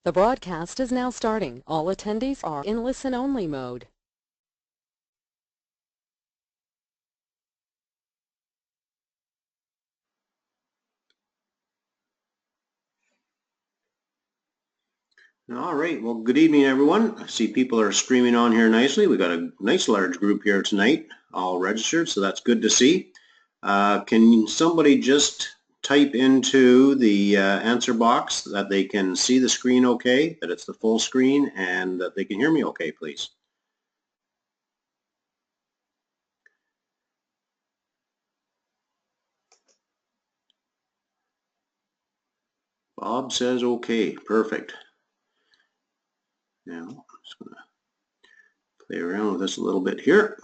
The broadcast is now starting. All attendees are in listen-only mode. All right, well, good evening, everyone. I see people are streaming on here nicely. We've got a nice large group here tonight, all registered, so that's good to see. Can somebody just type into the answer box that they can see the screen okay, that it's the full screen, and that they can hear me okay, please? Bob says okay, perfect. Now, I'm just going to play around with this a little bit here.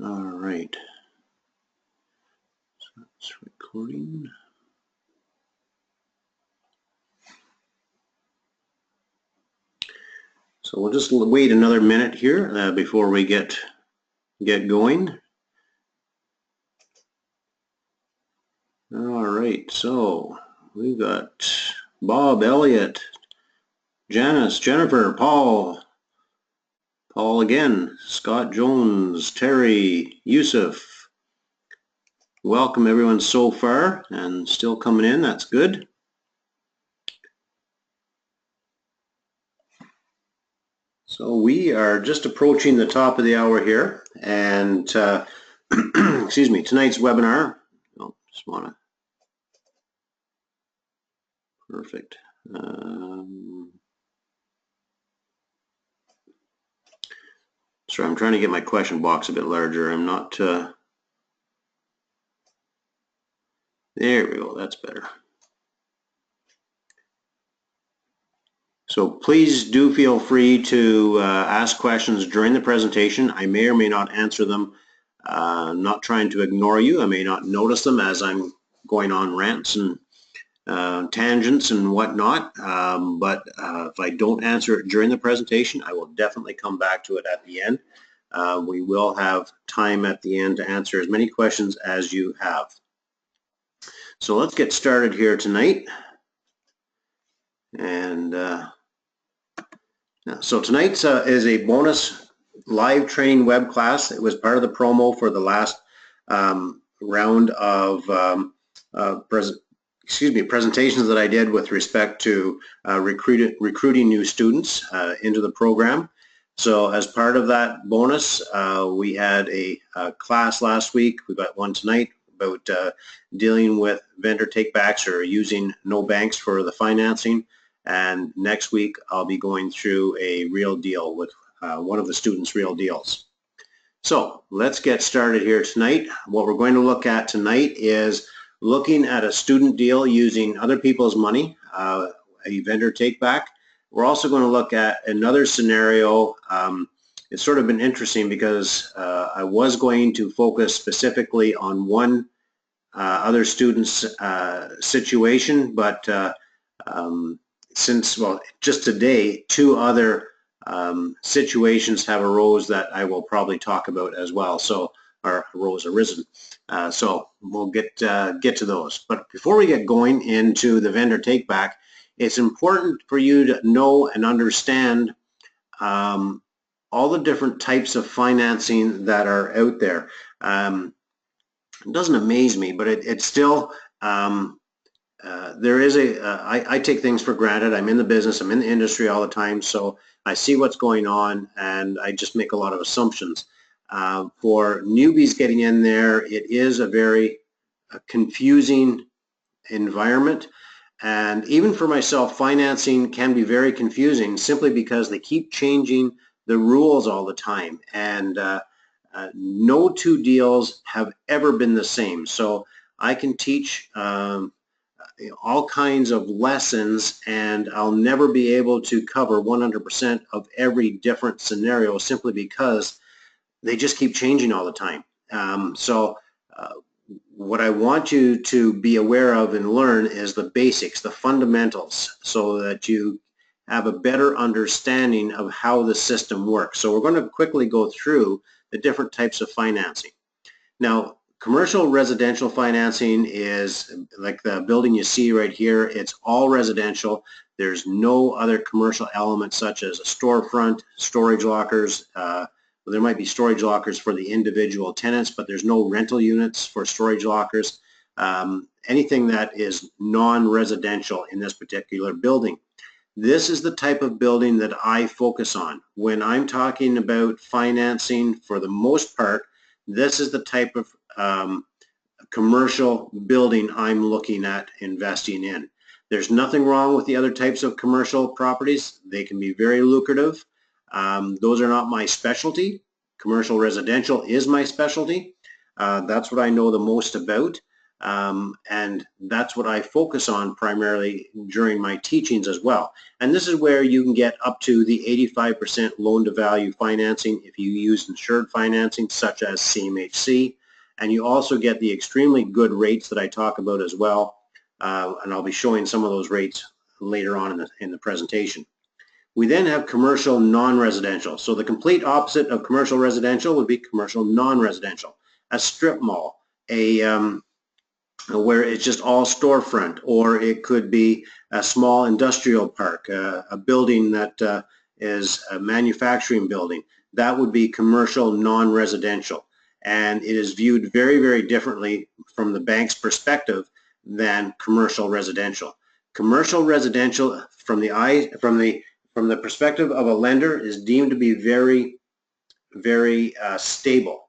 All right, so that's recording. So we'll just wait another minute here before we get going. All right, so we've got Bob, Elliot, Janice, Jennifer, Paul again, Scott Jones, Terry, Yusuf. Welcome everyone so far and still coming in, that's good. So we are just approaching the top of the hour here, and excuse me, tonight's webinar, just want to, perfect. Sorry, I'm trying to get my question box a bit larger. I'm not, there we go, that's better. So please do feel free to ask questions during the presentation. I may or may not answer them. I'm not trying to ignore you. I may not notice them as I'm going on rants and tangents and whatnot, but if I don't answer it during the presentation, I will definitely come back to it at the end. We will have time at the end to answer as many questions as you have. So let's get started here tonight. And so tonight's is a bonus live training web class. It was part of the promo for the last round of presentations that I did with respect to recruiting new students into the program. So as part of that bonus, we had a class last week. We've got one tonight about dealing with vendor takebacks or using no banks for the financing. And next week, I'll be going through a real deal with one of the students' real deals. So let's get started here tonight. What we're going to look at tonight is looking at a student deal using other people's money, a vendor take-back. We're also going to look at another scenario. It's sort of been interesting because I was going to focus specifically on one other student's situation, but since, well, just today, two other situations have arose that I will probably talk about as well. So, or arisen. So we'll get to those. But before we get going into the vendor take-back, it's important for you to know and understand all the different types of financing that are out there. It doesn't amaze me, but it's still, there is I take things for granted. I'm in the business, I'm in the industry all the time, so I see what's going on and I just make a lot of assumptions. For newbies getting in there, it is a very confusing environment. And even for myself, financing can be very confusing simply because they keep changing the rules all the time. And no two deals have ever been the same. So I can teach all kinds of lessons, and I'll never be able to cover 100% of every different scenario simply because they just keep changing all the time. What I want you to be aware of and learn is the basics, the fundamentals, so that you have a better understanding of how the system works. So we're going to quickly go through the different types of financing. Now, Commercial residential financing is like the building you see right here. It's all residential. There's no other commercial elements such as a storefront, storage lockers. There might be storage lockers for the individual tenants, but there's no rental units for storage lockers. Anything that is non-residential in this particular building. This is the type of building that I focus on. When I'm talking about financing, for the most part, this is the type of commercial building I'm looking at investing in. There's nothing wrong with the other types of commercial properties. They can be very lucrative. Those are not my specialty. Commercial residential is my specialty. That's what I know the most about. And that's what I focus on primarily during my teachings as well. And this is where you can get up to the 85% loan-to-value financing if you use insured financing such as CMHC. And you also get the extremely good rates that I talk about as well. And I'll be showing some of those rates later on in the presentation. We then have commercial non-residential. So the complete opposite of commercial residential would be commercial non-residential. A strip mall, where it's just all storefront, or it could be a small industrial park, a building that is a manufacturing building. That would be commercial non-residential. And it is viewed very, very differently from the bank's perspective than commercial residential. Commercial residential, from the perspective of a lender, is deemed to be very, very stable.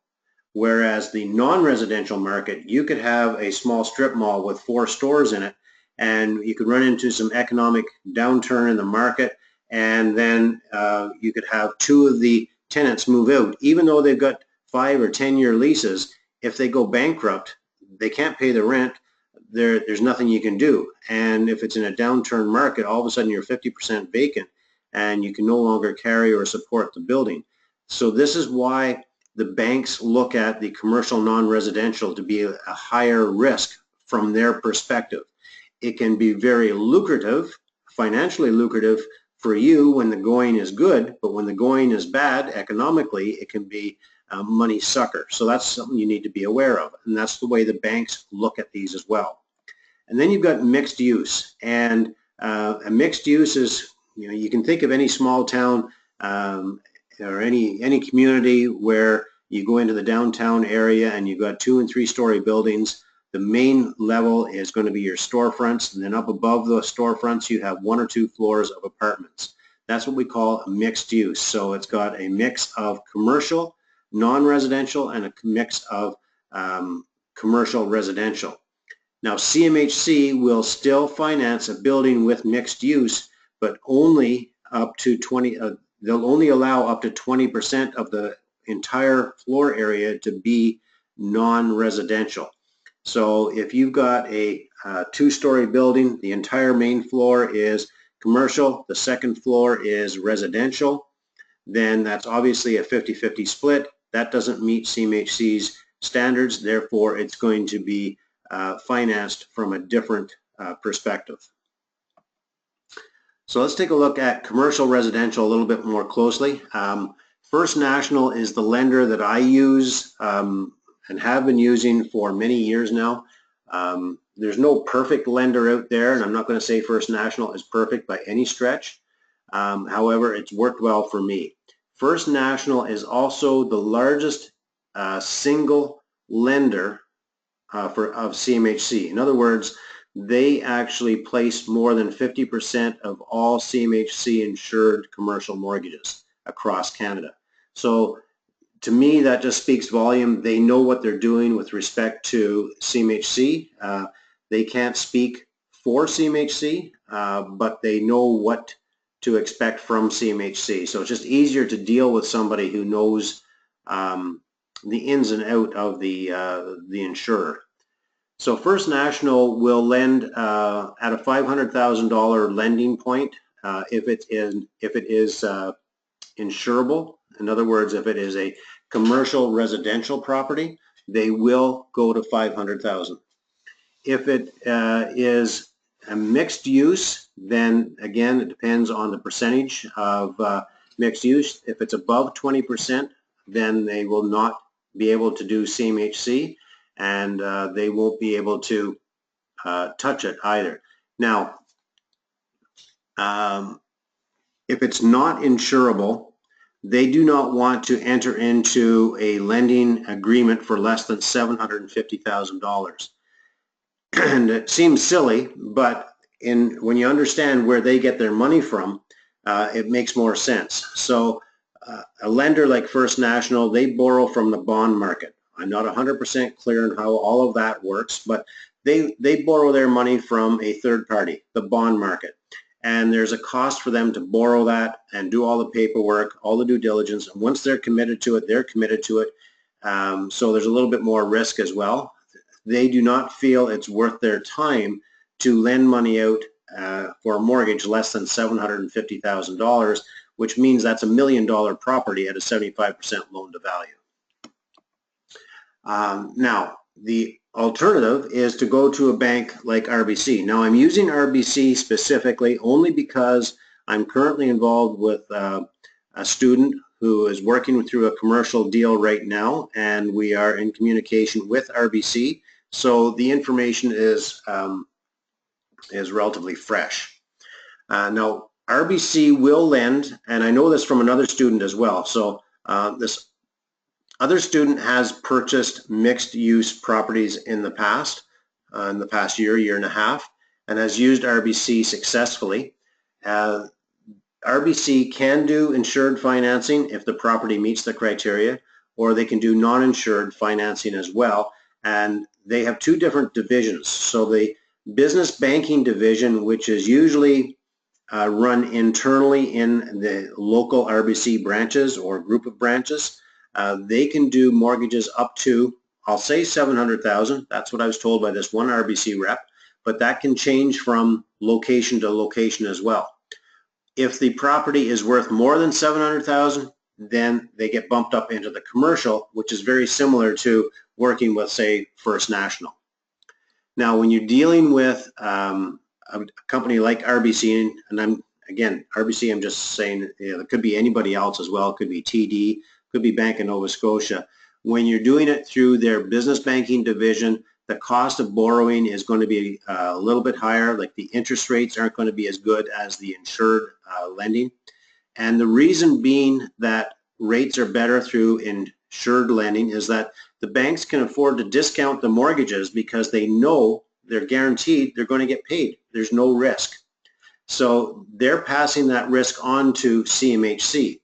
Whereas the non-residential market, you could have a small strip mall with 4 stores in it, and you could run into some economic downturn in the market, and then you could have 2 of the tenants move out. Even though they've got 5 or 10-year leases, if they go bankrupt, they can't pay the rent. There's nothing you can do. And if it's in a downturn market, all of a sudden you're 50% vacant, and you can no longer carry or support the building. So this is why the banks look at the commercial non-residential to be a higher risk from their perspective. It can be very lucrative, financially lucrative for you when the going is good, but when the going is bad economically, it can be a money sucker. So that's something you need to be aware of, and that's the way the banks look at these as well. And then you've got mixed use, and a mixed use is, you can think of any small town or any community where you go into the downtown area and you've got 2- and 3-story buildings. The main level is going to be your storefronts, and then up above the storefronts you have 1 or 2 floors of apartments. That's what we call a mixed use. So it's got a mix of commercial, non-residential, and a mix of commercial residential. Now CMHC will still finance a building with mixed use, but only up to 20. They'll only allow up to 20% of the entire floor area to be non-residential. So if you've got a 2-story building, the entire main floor is commercial, the second floor is residential, then that's obviously a 50-50 split. That doesn't meet CMHC's standards, therefore it's going to be financed from a different perspective. So let's take a look at commercial residential a little bit more closely. First National is the lender that I use and have been using for many years now. There's no perfect lender out there, and I'm not going to say First National is perfect by any stretch. However, it's worked well for me. First National is also the largest single lender of CMHC. In other words, they actually place more than 50% of all CMHC insured commercial mortgages across Canada. So to me, that just speaks volume. They know what they're doing with respect to CMHC. They can't speak for CMHC, but they know what to expect from CMHC. So it's just easier to deal with somebody who knows the ins and out of the insurer. So First National will lend at a $500,000 lending point if it is insurable. In other words, if it is a commercial residential property, they will go to $500,000. If it is a mixed use, then again, it depends on the percentage of mixed use. If it's above 20%, then they will not be able to do CMHC. and they won't be able to touch it either. Now, if it's not insurable, they do not want to enter into a lending agreement for less than $750,000. And it seems silly, but when you understand where they get their money from, it makes more sense. So a lender like First National, they borrow from the bond market. I'm not 100% clear on how all of that works, but they borrow their money from a third party, the bond market. And there's a cost for them to borrow that and do all the paperwork, all the due diligence. And once they're committed to it, they're committed to it. So there's a little bit more risk as well. They do not feel it's worth their time to lend money out for a mortgage less than $750,000, which means that's $1 million property at a 75% loan to value. Now, the alternative is to go to a bank like RBC. Now, I'm using RBC specifically only because I'm currently involved with a student who is working through a commercial deal right now, and we are in communication with RBC. So the information is relatively fresh. Now, RBC will lend, and I know this from another student as well. So this other student has purchased mixed-use properties in the past year and a half, and has used RBC successfully. RBC can do insured financing if the property meets the criteria, or they can do non-insured financing as well. And they have two different divisions. So the business banking division, which is usually run internally in the local RBC branches or group of branches, they can do mortgages up to, I'll say $700,000. That's what I was told by this one RBC rep, but that can change from location to location as well. If the property is worth more than $700,000, then they get bumped up into the commercial, which is very similar to working with, say, First National. Now, when you're dealing with a company like RBC, and RBC, I'm just saying, it could be anybody else as well. It could be TD, could be Bank of Nova Scotia. When you're doing it through their business banking division, the cost of borrowing is going to be a little bit higher. Like the interest rates aren't going to be as good as the insured lending. And the reason being that rates are better through insured lending is that the banks can afford to discount the mortgages because they know they're guaranteed they're going to get paid. There's no risk. So they're passing that risk on to CMHC.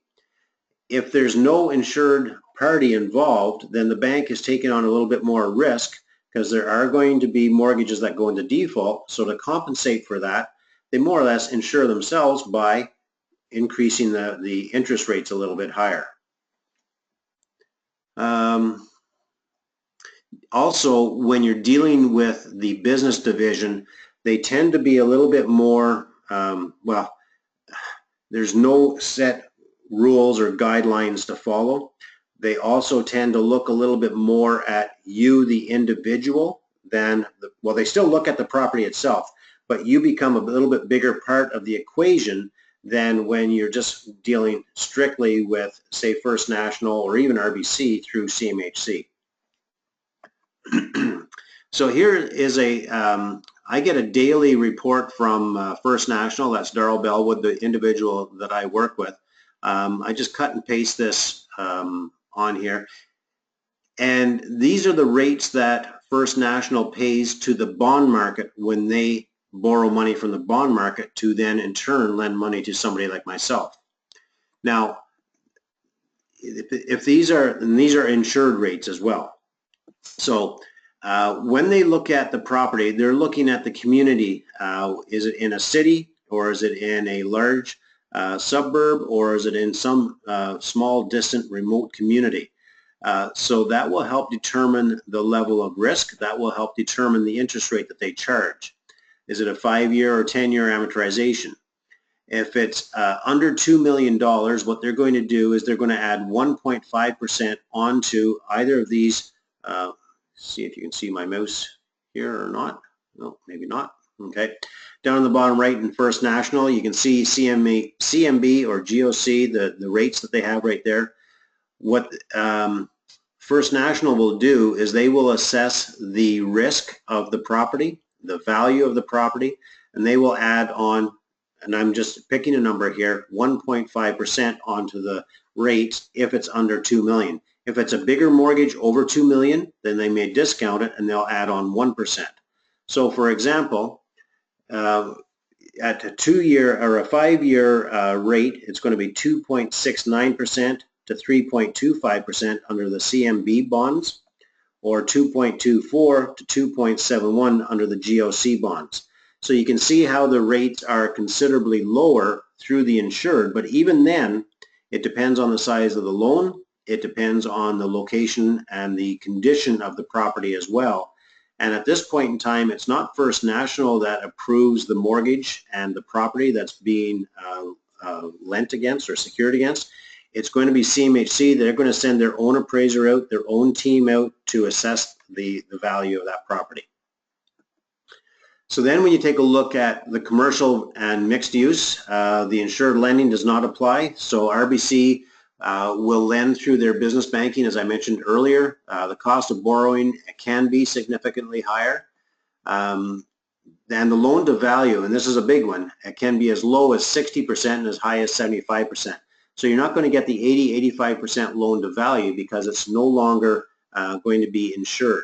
If there's no insured party involved, then the bank is taking on a little bit more risk because there are going to be mortgages that go into default. So to compensate for that, they more or less insure themselves by increasing the interest rates a little bit higher. Also, when you're dealing with the business division, they tend to be a little bit more, well, there's no set rules or guidelines to follow. They also tend to look a little bit more at you, the individual, than, well, they still look at the property itself, but you become a little bit bigger part of the equation than when you're just dealing strictly with, say, First National or even RBC through CMHC. So here is I get a daily report from First National. That's Darrell Bellwood, the individual that I work with. I just cut and paste this on here. And these are the rates that First National pays to the bond market when they borrow money from the bond market to then in turn lend money to somebody like myself. Now, if these are insured rates as well. So when they look at the property, they're looking at the community. Is it in a city, or is it in a large suburb, or is it in some small, distant, remote community? So that will help determine the level of risk. That will help determine the interest rate that they charge. Is it a 5-year or 10-year amortization? If it's under $2 million, what they're going to do is they're going to add 1.5% onto either of these. See if you can see my mouse here or not. No, maybe not. Okay. Down in the bottom right in First National, you can see CMB or GOC, the rates that they have right there. What First National will do is they will assess the risk of the property, the value of the property, and they will add on, and I'm just picking a number here, 1.5% onto the rate if it's under $2 million. If it's a bigger mortgage over $2 million, then they may discount it and they'll add on 1%. So for example, at a 2-year or a 5-year rate, it's going to be 2.69% to 3.25% under the CMB bonds, or 2.24 to 2.71 under the GOC bonds. So you can see how the rates are considerably lower through the insured, but even then, it depends on the size of the loan, it depends on the location and the condition of the property as well. And at this point in time, it's not First National that approves the mortgage and the property that's being lent against or secured against. It's going to be CMHC. They're going to send their own appraiser out, their own team out to assess the value of that property. So then when you take a look at the commercial and mixed use, the insured lending does not apply. So RBC will lend through their business banking, as I mentioned earlier. The cost of borrowing can be significantly higher. Than the loan to value, and this is a big one, it can be as low as 60% and as high as 75%. So you're not going to get the 80-85% loan to value because it's no longer going to be insured.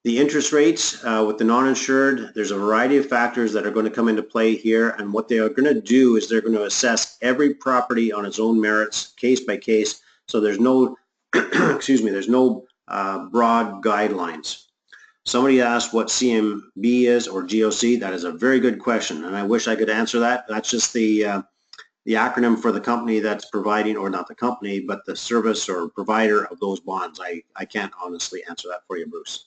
The interest rates with the non-insured, there's a variety of factors that are going to come into play here, and what they are going to do is they're going to assess every property on its own merits, case by case, so there's no excuse me, there's no broad guidelines. Somebody asked what CMB is or GOC. That is a very good question, and I wish I could answer that. That's just the acronym for the company that's providing, or not the company, but the service or provider of those bonds. I can't honestly answer that for you, Bruce.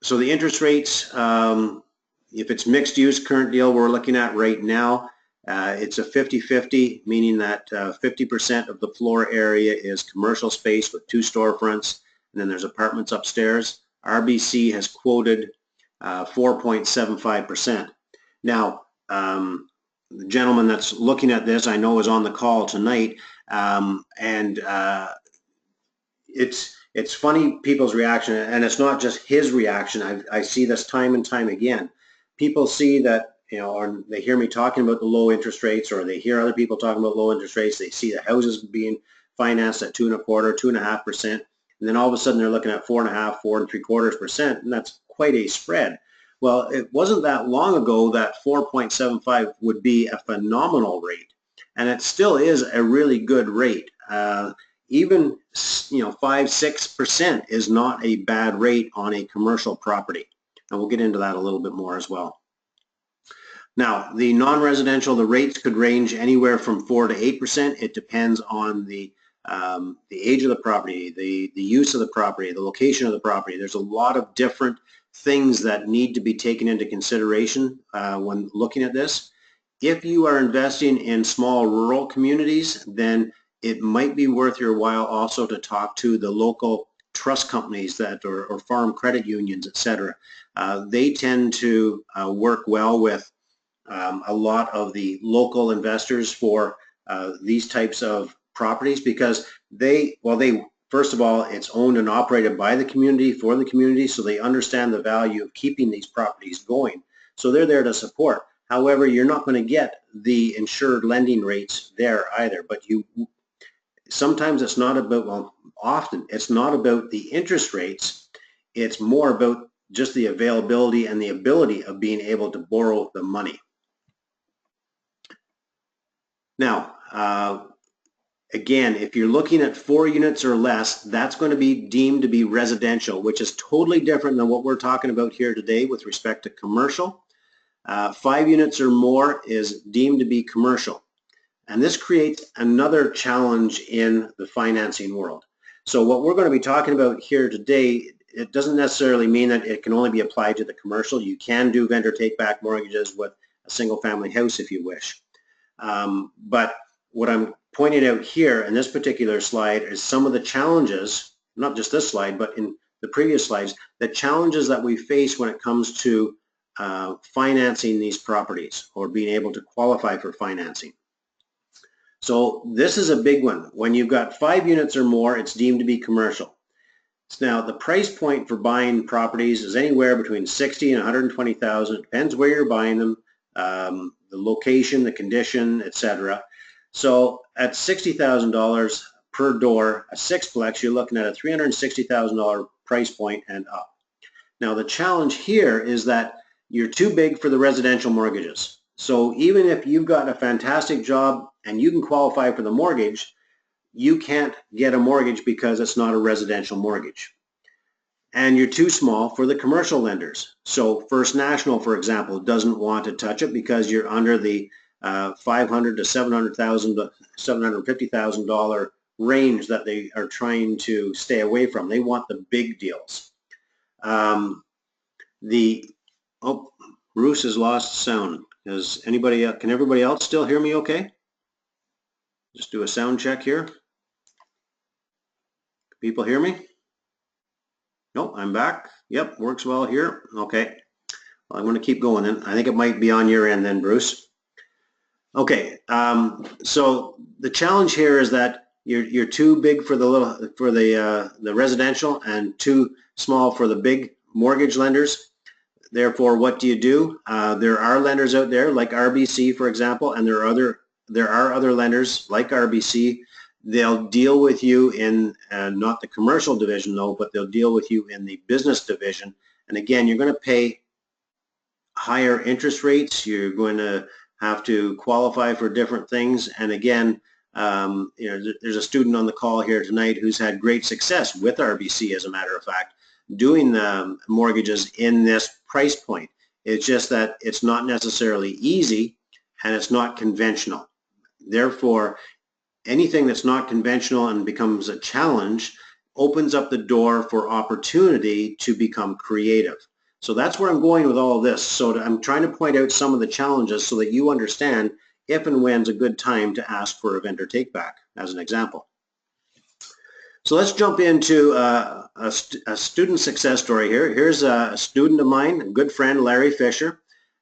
So the interest rates, if it's mixed use, current deal we're looking at right now, it's a 50-50, meaning that 50% of the floor area is commercial space with 2 storefronts, and then there's apartments upstairs. RBC has quoted 4.75%. Now, the gentleman that's looking at this, I know, is on the call tonight, and it's funny, people's reaction, and it's not just his reaction. I see this time and time again. People see that, you know, or they hear me talking about the low interest rates, or they hear other people talking about low interest rates. They see the houses being financed at 2.25%, 2.5%, and then all of a sudden they're looking at 4.5%, 4.75%, and that's quite a spread. Well, it wasn't that long ago that 4.75 would be a phenomenal rate, and it still is a really good rate. Even 5-6% is not a bad rate on a commercial property, and we'll get into that a little bit more as well. Now, the non-residential, the rates could range anywhere from 4 to 8%. It depends on the age of the property, the use of the property, the location of the property. There's a lot of different things that need to be taken into consideration when looking at this. If you are investing in small rural communities, then it might be worth your while also to talk to the local trust companies that, or farm credit unions, etc. They tend to work well with a lot of the local investors for these types of properties, because they first of all, it's owned and operated by the community, for the community, so they understand the value of keeping these properties going. So they're there to support. However, you're not going to get the insured lending rates there either, but sometimes it's not about, well, often it's not about the interest rates. It's more about just the availability and the ability of being able to borrow the money. Now, again, if you're looking at 4 units or less, that's going to be deemed to be residential, which is totally different than what we're talking about here today with respect to commercial. 5 units or more is deemed to be commercial. And this creates another challenge in the financing world. So what we're going to be talking about here today, it doesn't necessarily mean that it can only be applied to the commercial. You can do vendor take-back mortgages with a single-family house if you wish. But what I'm pointing out here in this particular slide is some of the challenges, not just this slide, but in the previous slides, the challenges that we face when it comes to financing these properties or being able to qualify for financing. So this is a big one. When you've got 5 units or more, it's deemed to be commercial. Now the price point for buying properties is anywhere between 60 and 120,000. It depends where you're buying them, the location, the condition, etc. So at $60,000 per door, a sixplex, you're looking at a $360,000 price point and up. Now the challenge here is that you're too big for the residential mortgages. So even if you've got a fantastic job and you can qualify for the mortgage, you can't get a mortgage because it's not a residential mortgage. And you're too small for the commercial lenders. So First National, for example, doesn't want to touch it because you're under the $500,000 to $750,000 range that they are trying to stay away from. They want the big deals. Bruce has lost sound. Can everybody else still hear me okay? Just do a sound check here. People hear me? Nope, I'm back. Yep, works well here. Okay. Well, I'm going to keep going then. I think it might be on your end then, Bruce. Okay. So the challenge here is that you're too big for the residential and too small for the big mortgage lenders. Therefore, what do? There are lenders out there like RBC, for example, and there are other lenders like RBC. They'll deal with you in not the commercial division though, but they'll deal with you in the business division. And again, you're going to pay higher interest rates. You're going to have to qualify for different things. And again, there's a student on the call here tonight who's had great success with RBC, as a matter of fact, doing the mortgages in this price point. It's just that it's not necessarily easy and it's not conventional. Therefore, anything that's not conventional and becomes a challenge opens up the door for opportunity to become creative. So that's where I'm going with all of this. So I'm trying to point out some of the challenges so that you understand if and when's a good time to ask for a vendor take-back, as an example. So let's jump into a student success story here. Here's a student of mine, a good friend, Larry Fisher.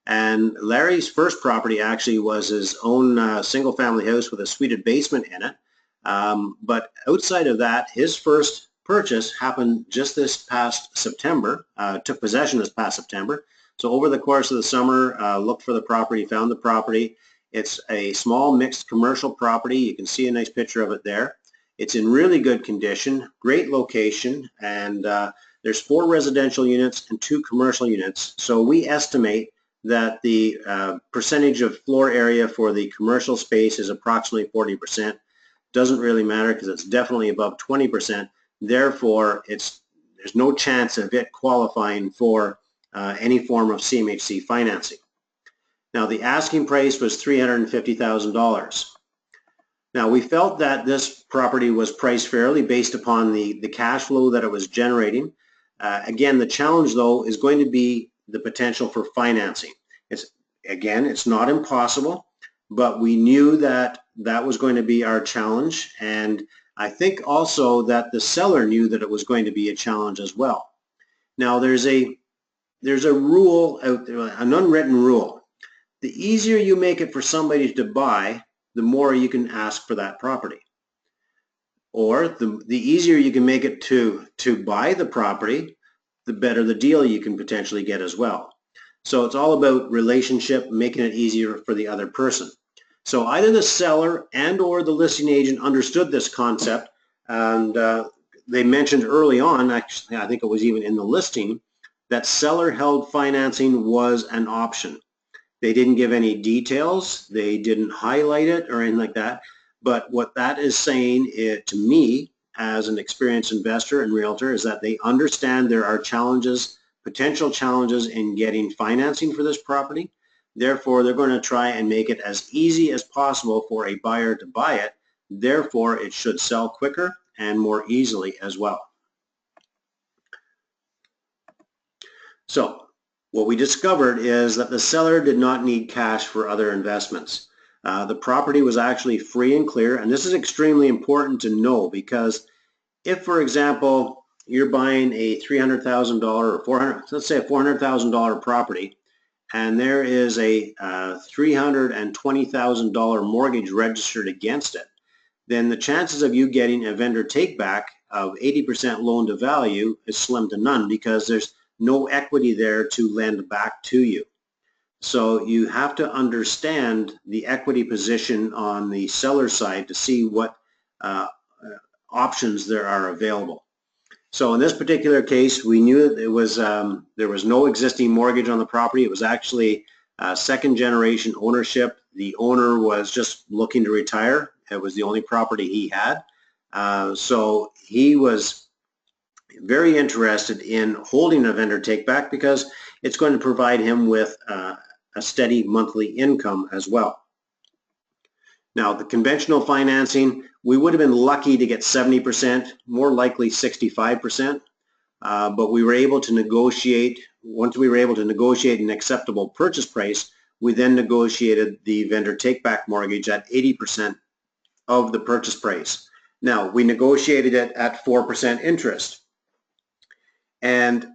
And Larry's first property actually was his own single-family house with a suited basement in it. But outside of that, his first purchase happened just this past September, took possession this past September. So over the course of the summer, looked for the property, found the property. It's a small mixed commercial property. You can see a nice picture of it there. It's in really good condition, great location, and there's 4 residential units and 2 commercial units. So we estimate that the percentage of floor area for the commercial space is approximately 40%. Doesn't really matter because it's definitely above 20%. Therefore, there's no chance of it qualifying for any form of CMHC financing. Now, the asking price was $350,000. Now, we felt that this property was priced fairly based upon the cash flow that it was generating. Again, the challenge, though, is going to be the potential for financing. It's not impossible, but we knew that that was going to be our challenge, and I think also that the seller knew that it was going to be a challenge as well. Now, there's a rule out there, an unwritten rule. The easier you make it for somebody to buy, the more you can ask for that property. Or the easier you can make it to buy the property, the better the deal you can potentially get as well. So it's all about relationship, making it easier for the other person. So either the seller and or the listing agent understood this concept, and they mentioned early on, actually I think it was even in the listing, that seller-held financing was an option. They didn't give any details, they didn't highlight it or anything like that, but what that is saying to me as an experienced investor and realtor is that they understand there are challenges, potential challenges in getting financing for this property. Therefore, they're going to try and make it as easy as possible for a buyer to buy it. Therefore, it should sell quicker and more easily as well. So what we discovered is that the seller did not need cash for other investments. The property was actually free and clear, and this is extremely important to know because if, for example, you're buying a $300,000 or let's say a $400,000 property, and there is a $320,000 mortgage registered against it, then the chances of you getting a vendor take back of 80% loan to value is slim to none, because there's no equity there to lend back to you. So you have to understand the equity position on the seller side to see what options there are available. So in this particular case, we knew that there was no existing mortgage on the property. It was actually second generation ownership. The owner was just looking to retire. It was the only property he had. So he was very interested in holding a vendor take back because it's going to provide him with a steady monthly income as well. Now, the conventional financing, we would have been lucky to get 70%, more likely 65%, but we were able to negotiate. Once we were able to negotiate an acceptable purchase price, we then negotiated the vendor take-back mortgage at 80% of the purchase price. Now, we negotiated it at 4% interest. And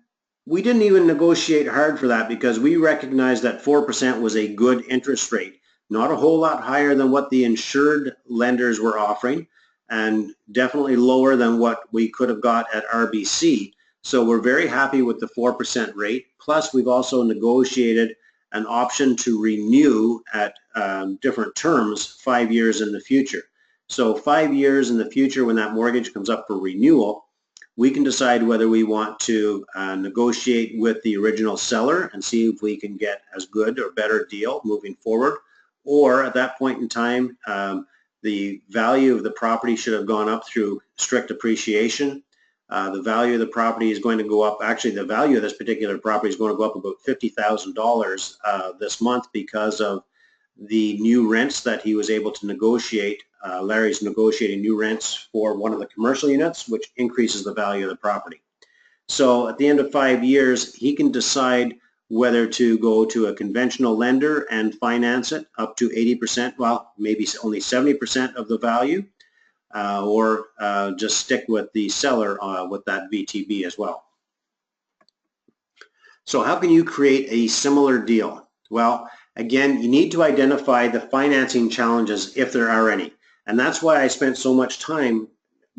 we didn't even negotiate hard for that because we recognized that 4% was a good interest rate. Not a whole lot higher than what the insured lenders were offering, and definitely lower than what we could have got at RBC. So we're very happy with the 4% rate. Plus, we've also negotiated an option to renew at different terms 5 years in the future. So 5 years in the future, when that mortgage comes up for renewal, we can decide whether we want to negotiate with the original seller and see if we can get as good or better deal moving forward. Or at that point in time, the value of the property should have gone up through strict appreciation. The value of the property is going to go up. Actually, the value of this particular property is going to go up about $50,000 this month because of the new rents that he was able to negotiate. Larry's negotiating new rents for one of the commercial units, which increases the value of the property. So at the end of 5 years, he can decide whether to go to a conventional lender and finance it up to 80%, well, maybe only 70% of the value, or just stick with the seller with that VTB as well. So how can you create a similar deal? Well, again, you need to identify the financing challenges if there are any. And that's why I spent so much time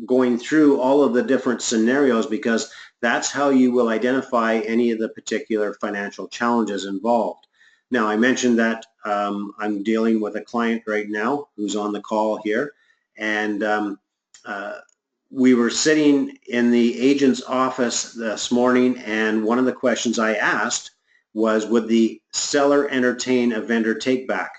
going through all of the different scenarios, because that's how you will identify any of the particular financial challenges involved. Now, I mentioned that I'm dealing with a client right now who's on the call here, and we were sitting in the agent's office this morning, and one of the questions I asked was, would the seller entertain a vendor take-back?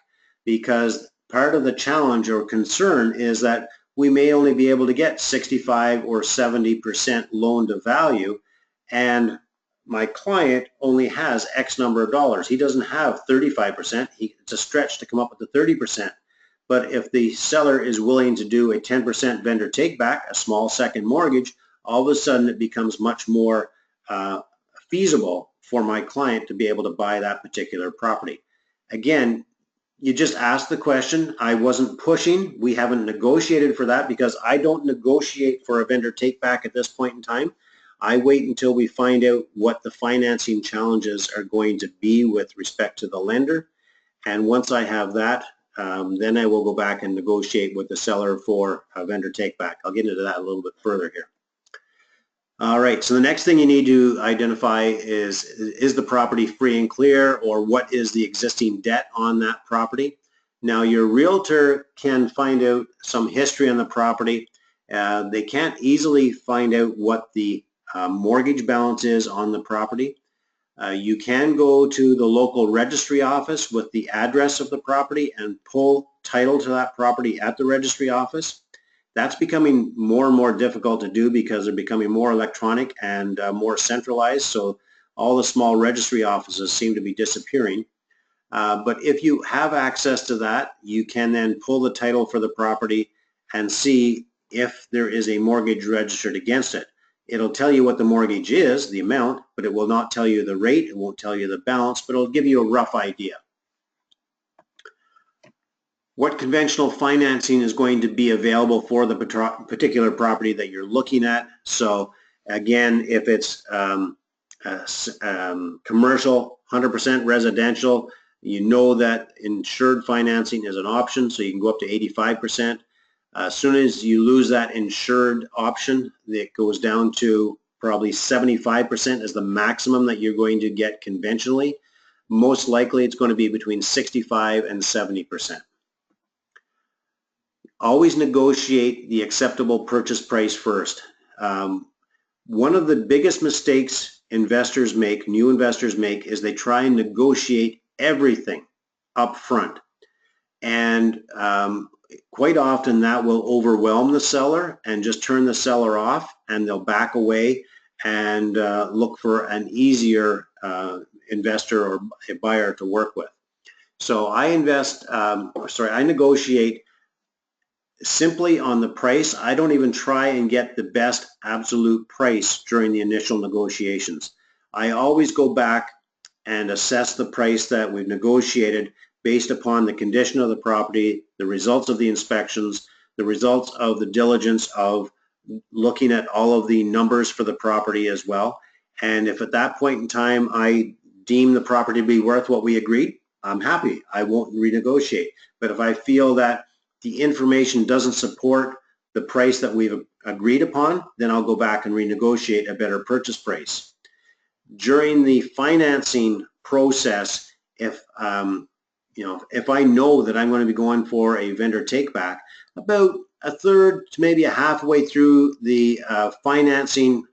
Because part of the challenge or concern is that we may only be able to get 65 or 70% loan to value, and my client only has X number of dollars. He doesn't have 35%. It's a stretch to come up with the 30%. But if the seller is willing to do a 10% vendor take back, a small second mortgage, all of a sudden it becomes much more feasible for my client to be able to buy that particular property. Again, you just asked the question. I wasn't pushing. We haven't negotiated for that because I don't negotiate for a vendor take back at this point in time. I wait until we find out what the financing challenges are going to be with respect to the lender. And once I have that, then I will go back and negotiate with the seller for a vendor take back. I'll get into that a little bit further here. All right, so the next thing you need to identify is the property free and clear, or what is the existing debt on that property? Now, your realtor can find out some history on the property. They can't easily find out what the mortgage balance is on the property. You can go to the local registry office with the address of the property and pull title to that property at the registry office. That's becoming more and more difficult to do because they're becoming more electronic and more centralized. So all the small registry offices seem to be disappearing. But if you have access to that, you can then pull the title for the property and see if there is a mortgage registered against it. It'll tell you what the mortgage is, the amount, but it will not tell you the rate. It won't tell you the balance, but it'll give you a rough idea. What conventional financing is going to be available for the particular property that you're looking at. So again, if it's commercial, 100% residential. You know that insured financing is an option, so you can go up to 85%. As soon as you lose that insured option, it goes down to probably 75% is the maximum that you're going to get conventionally. Most likely it's going to be between 65 and 70%. Always negotiate the acceptable purchase price first. One of the biggest mistakes investors make, new investors make, is they try and negotiate everything up front. And quite often that will overwhelm the seller and just turn the seller off, and they'll back away and look for an easier investor or a buyer to work with. So I negotiate simply on the price. I don't even try and get the best absolute price during the initial negotiations. I always go back and assess the price that we've negotiated based upon the condition of the property, the results of the inspections, the results of the diligence of looking at all of the numbers for the property as well. And if at that point in time I deem the property to be worth what we agreed, I'm happy. I won't renegotiate. But if I feel that the information doesn't support the price that we've agreed upon, then I'll go back and renegotiate a better purchase price. During the financing process, if I know that I'm going to be going for a vendor take back, about a third to maybe a halfway through the financing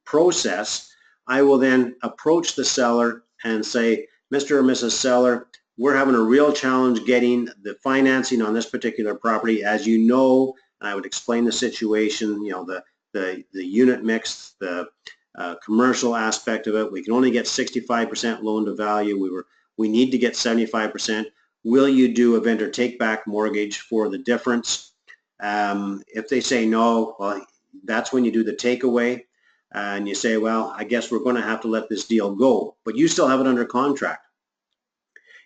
process, I will then approach the seller and say, Mr. or Mrs. Seller, we're having a real challenge getting the financing on this particular property. As you know, and I would explain the situation, the unit mix, the commercial aspect of it. We can only get 65% loan to value. We need to get 75%. Will you do a vendor take back mortgage for the difference? If they say no, well, that's when you do the takeaway and you say, well, I guess we're going to have to let this deal go, but you still have it under contract.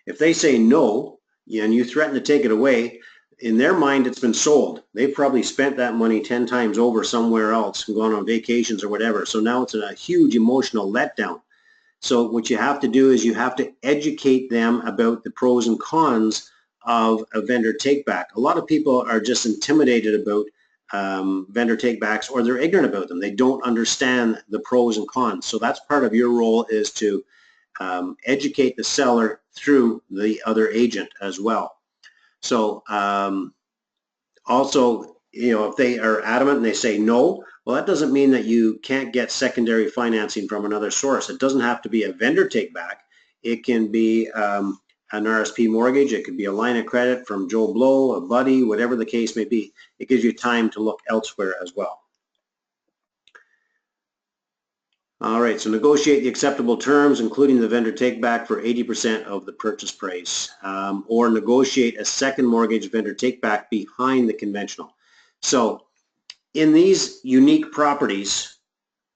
If they say no, and you threaten to take it away, in their mind it's been sold. They've probably spent that money 10 times over somewhere else and gone on vacations or whatever. So now it's a huge emotional letdown. So what you have to do is you have to educate them about the pros and cons of a vendor take-back. A lot of people are just intimidated about vendor take-backs, or they're ignorant about them. They don't understand the pros and cons. So that's part of your role, is to educate the seller through the other agent as well. So also, if they are adamant and they say no, well, that doesn't mean that you can't get secondary financing from another source. It doesn't have to be a vendor take back. It can be an RSP mortgage. It could be a line of credit from Joe Blow, a buddy, whatever the case may be. It gives you time to look elsewhere as well. All right, so negotiate the acceptable terms, including the vendor take back for 80% of the purchase price, or negotiate a second mortgage vendor take back behind the conventional. So in these unique properties,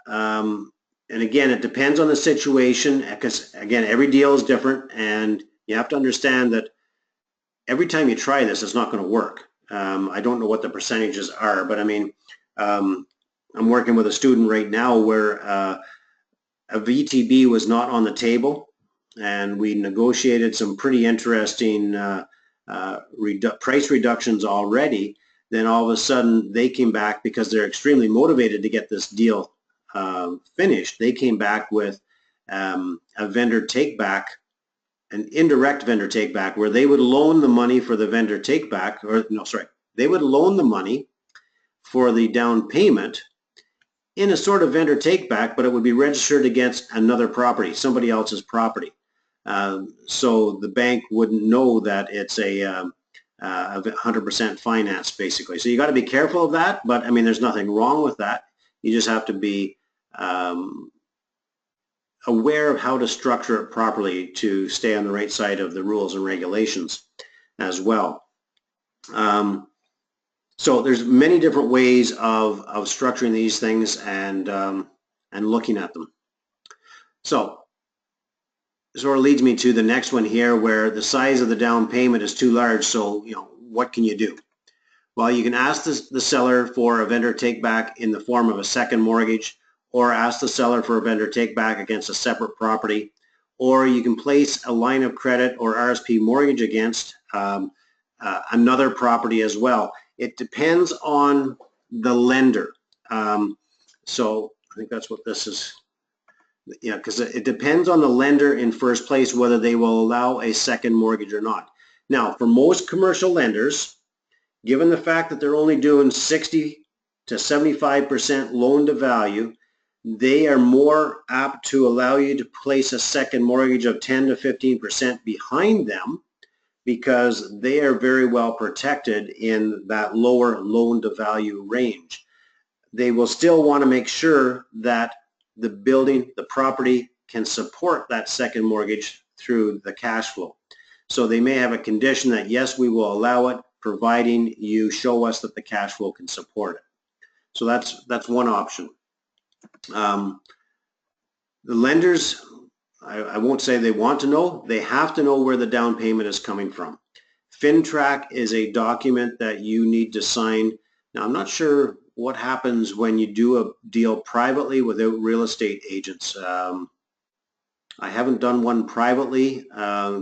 and again, it depends on the situation, because again, every deal is different, and you have to understand that every time you try this, it's not going to work. I don't know what the percentages are, but I mean, I'm working with a student right now where a VTB was not on the table, and we negotiated some pretty interesting price reductions already. Then all of a sudden they came back, because they're extremely motivated to get this deal finished. They came back with a vendor take back, an indirect vendor take back, where they would loan the money for the vendor take back, they would loan the money for the down payment in a sort of vendor take back, but it would be registered against another property, somebody else's property. So the bank wouldn't know that it's a 100% finance, basically. So you got to be careful of that, but I mean, there's nothing wrong with that. You just have to be aware of how to structure it properly to stay on the right side of the rules and regulations as well. So there's many different ways of structuring these things and looking at them. So it sort of leads me to the next one here, where the size of the down payment is too large. So, what can you do? Well, you can ask the seller for a vendor take back in the form of a second mortgage, or ask the seller for a vendor take back against a separate property, or you can place a line of credit or RSP mortgage against another property as well. It depends on the lender. So I think that's what this is. Yeah, because it depends on the lender in first place whether they will allow a second mortgage or not. Now, for most commercial lenders, given the fact that they're only doing 60 to 75% loan to value, they are more apt to allow you to place a second mortgage of 10 to 15% behind them, because they are very well protected in that lower loan to value range. They will still want to make sure that the building, the property, can support that second mortgage through the cash flow. So they may have a condition that, yes, we will allow it, providing you show us that the cash flow can support it. So that's one option. The lenders, I won't say they want to know, they have to know where the down payment is coming from. FinTrack is a document that you need to sign. Now, I'm not sure what happens when you do a deal privately without real estate agents. I haven't done one privately.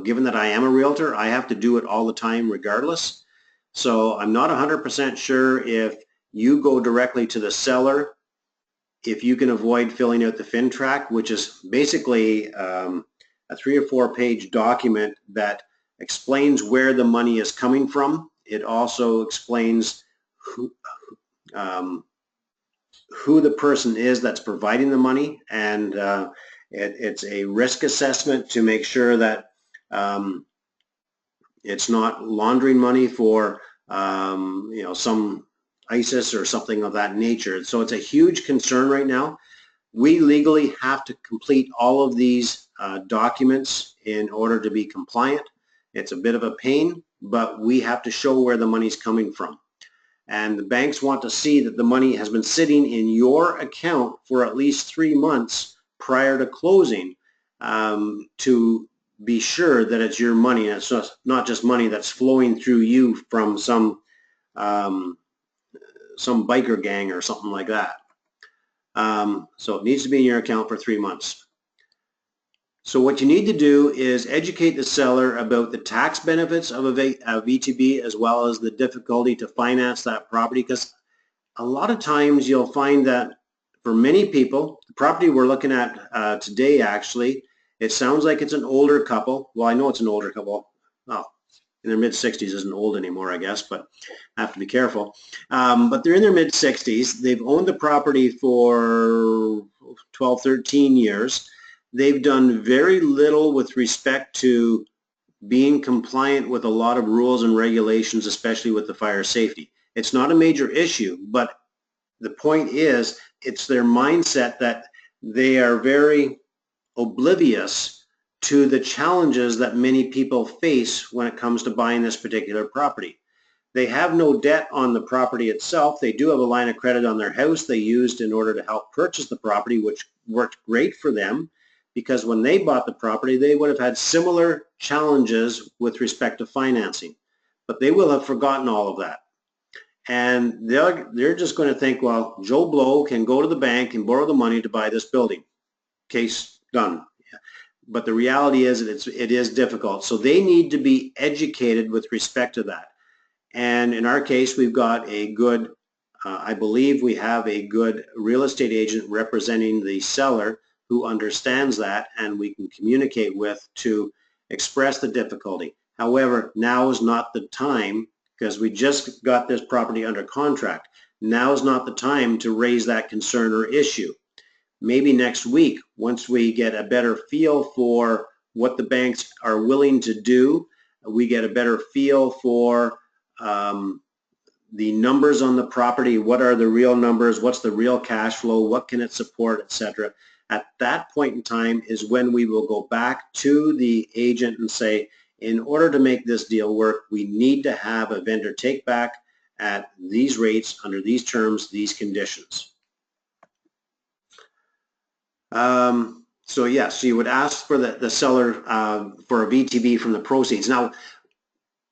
Given that I am a realtor, I have to do it all the time regardless. So I'm not 100% sure if you go directly to the seller, if you can avoid filling out the FinTrack, which is basically a 3 or 4 page document that explains where the money is coming from. It also explains who the person is that's providing the money, and it's a risk assessment to make sure that it's not laundering money for some ISIS or something of that nature. So it's a huge concern right now. We legally have to complete all of these documents in order to be compliant. It's a bit of a pain, but we have to show where the money's coming from. And the banks want to see that the money has been sitting in your account for at least 3 months prior to closing, to be sure that it's your money and it's not just money that's flowing through you from some biker gang or something like that. So it needs to be in your account for 3 months. So what you need to do is educate the seller about the tax benefits of a VTB, as well as the difficulty to finance that property, because a lot of times you'll find that for many people, the property we're looking at today, actually, it sounds like it's an older couple. Well, I know it's an older couple. Well, in their mid-60s isn't old anymore, I guess, but I have to be careful. But they're in their mid-60s. They've owned the property for 12, 13 years. They've done very little with respect to being compliant with a lot of rules and regulations, especially with the fire safety. It's not a major issue, but the point is, it's their mindset that they are very oblivious to the challenges that many people face when it comes to buying this particular property. They have no debt on the property itself. They do have a line of credit on their house they used in order to help purchase the property, which worked great for them, because when they bought the property, they would have had similar challenges with respect to financing. But they will have forgotten all of that. And they're just going to think, well, Joe Blow can go to the bank and borrow the money to buy this building. Case done. But the reality is it is difficult. So they need to be educated with respect to that. And in our case, we've got a good, I believe we have a good real estate agent representing the seller who understands that, and we can communicate with to express the difficulty. However, now is not the time, because we just got this property under contract. Now is not the time to raise that concern or issue. Maybe next week, once we get a better feel for what the banks are willing to do, we get a better feel for the numbers on the property, what are the real numbers, what's the real cash flow, what can it support, etc. At that point in time is when we will go back to the agent and say, in order to make this deal work, we need to have a vendor take back at these rates, under these terms, these conditions. So yes, you would ask for the seller for a VTB from the proceeds. Now,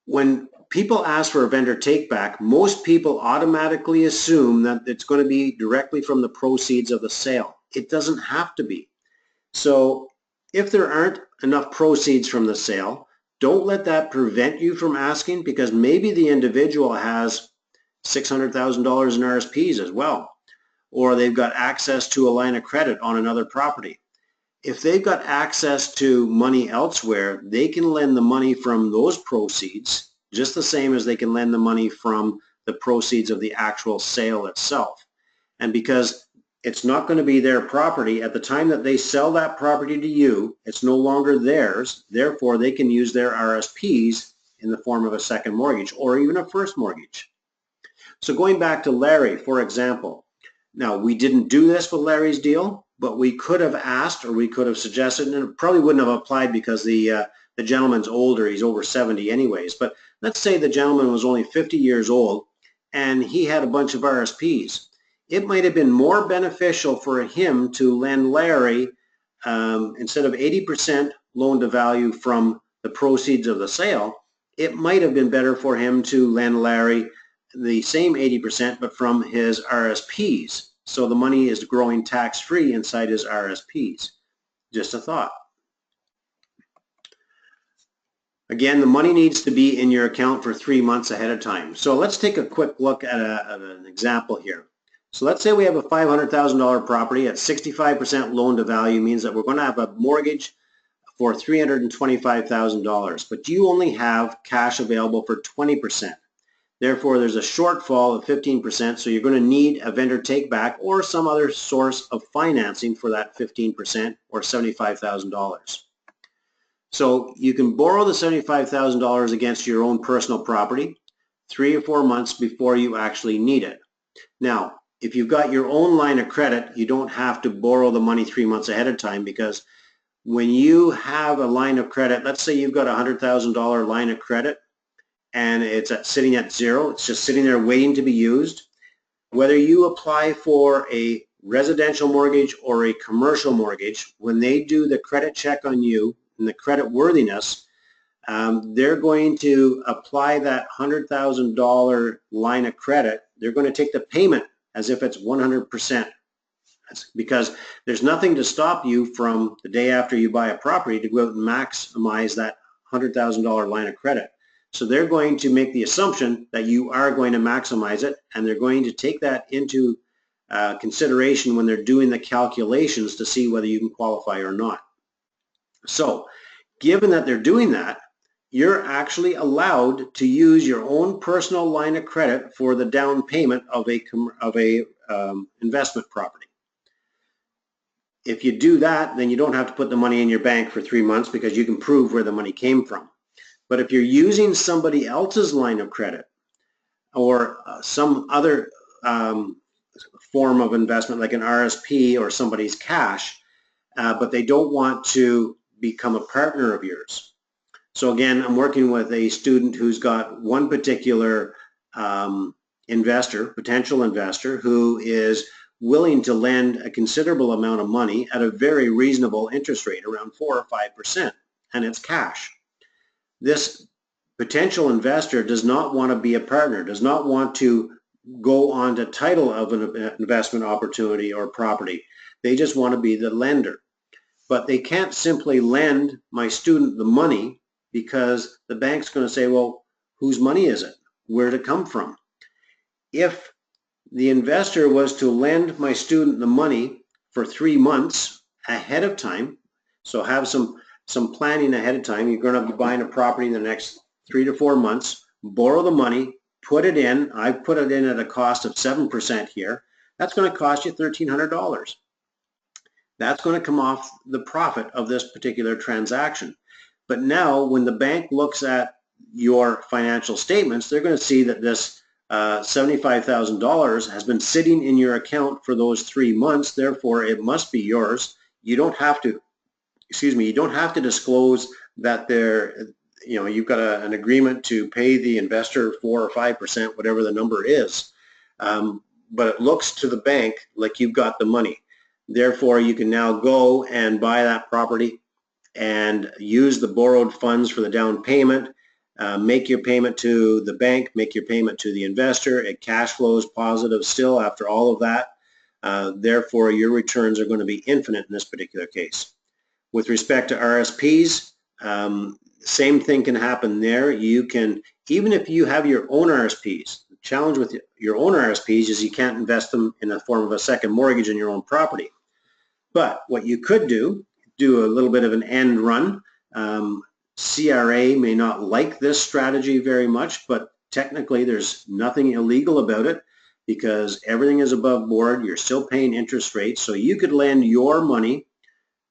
when people ask for a vendor take back, most people automatically assume that it's going to be directly from the proceeds of the sale. It doesn't have to be. So if there aren't enough proceeds from the sale, don't let that prevent you from asking, because maybe the individual has $600,000 in RSPs as well, or they've got access to a line of credit on another property. If they've got access to money elsewhere, they can lend the money from those proceeds just the same as they can lend the money from the proceeds of the actual sale itself. And because it's not going to be their property at the time that they sell that property to you, it's no longer theirs, therefore they can use their RSPs in the form of a second mortgage or even a first mortgage. So going back to Larry, for example, now we didn't do this with Larry's deal, but we could have asked, or we could have suggested, and it probably wouldn't have applied because the gentleman's older, he's over 70 anyways, but let's say the gentleman was only 50 years old and he had a bunch of RSPs. It might have been more beneficial for him to lend Larry, instead of 80% loan to value from the proceeds of the sale, it might have been better for him to lend Larry the same 80% but from his RSPs. So the money is growing tax-free inside his RSPs. Just a thought. Again, the money needs to be in your account for 3 months ahead of time. So let's take a quick look at an example here. So let's say we have a $500,000 property at 65% loan to value, means that we're going to have a mortgage for $325,000, but you only have cash available for 20%. Therefore, there's a shortfall of 15%, so you're going to need a vendor take back or some other source of financing for that 15% or $75,000. So you can borrow the $75,000 against your own personal property 3 or 4 months before you actually need it. Now, if you've got your own line of credit, you don't have to borrow the money 3 months ahead of time, because when you have a line of credit, let's say you've got a $100,000 line of credit, and it's sitting at zero, it's just sitting there waiting to be used. Whether you apply for a residential mortgage or a commercial mortgage, when they do the credit check on you and the credit worthiness, they're going to apply that $100,000 line of credit. They're going to take the payment as if it's 100%. That's because there's nothing to stop you from the day after you buy a property to go out and maximize that $100,000 line of credit. So they're going to make the assumption that you are going to maximize it, and they're going to take that into consideration when they're doing the calculations to see whether you can qualify or not. So given that they're doing that, you're actually allowed to use your own personal line of credit for the down payment of a investment property. If you do that, then you don't have to put the money in your bank for 3 months, because you can prove where the money came from. But if you're using somebody else's line of credit or some other form of investment like an RSP or somebody's cash, but they don't want to become a partner of yours. So again, I'm working with a student who's got one particular investor, potential investor, who is willing to lend a considerable amount of money at a very reasonable interest rate, around 4 or 5%, and it's cash. This potential investor does not want to be a partner, does not want to go on to title of an investment opportunity or property. They just want to be the lender. But they can't simply lend my student the money, because the bank's going to say, well, whose money is it? Where did it come from? If the investor was to lend my student the money for 3 months ahead of time, so have some planning ahead of time, you're going to be buying a property in the next 3 to 4 months, borrow the money, put it in. I've put it in at a cost of 7% here. That's going to cost you $1,300. That's going to come off the profit of this particular transaction. But now when the bank looks at your financial statements, they're going to see that this $75,000 has been sitting in your account for those 3 months. Therefore, it must be yours. You don't have to, you don't have to disclose that you've got an agreement to pay the investor 4 or 5%, whatever the number is. But it looks to the bank like you've got the money. Therefore, you can now go and buy that property and use the borrowed funds for the down payment, make your payment to the bank, make your payment to the investor. It cash flows positive still after all of that. Therefore, your returns are going to be infinite in this particular case. With respect to RSPs, same thing can happen there. You can, even if you have your own RSPs, the challenge with your own RSPs is you can't invest them in the form of a second mortgage in your own property. But what you could do a little bit of an end run. CRA may not like this strategy very much, but technically there's nothing illegal about it because everything is above board. You're still paying interest rates. So you could lend your money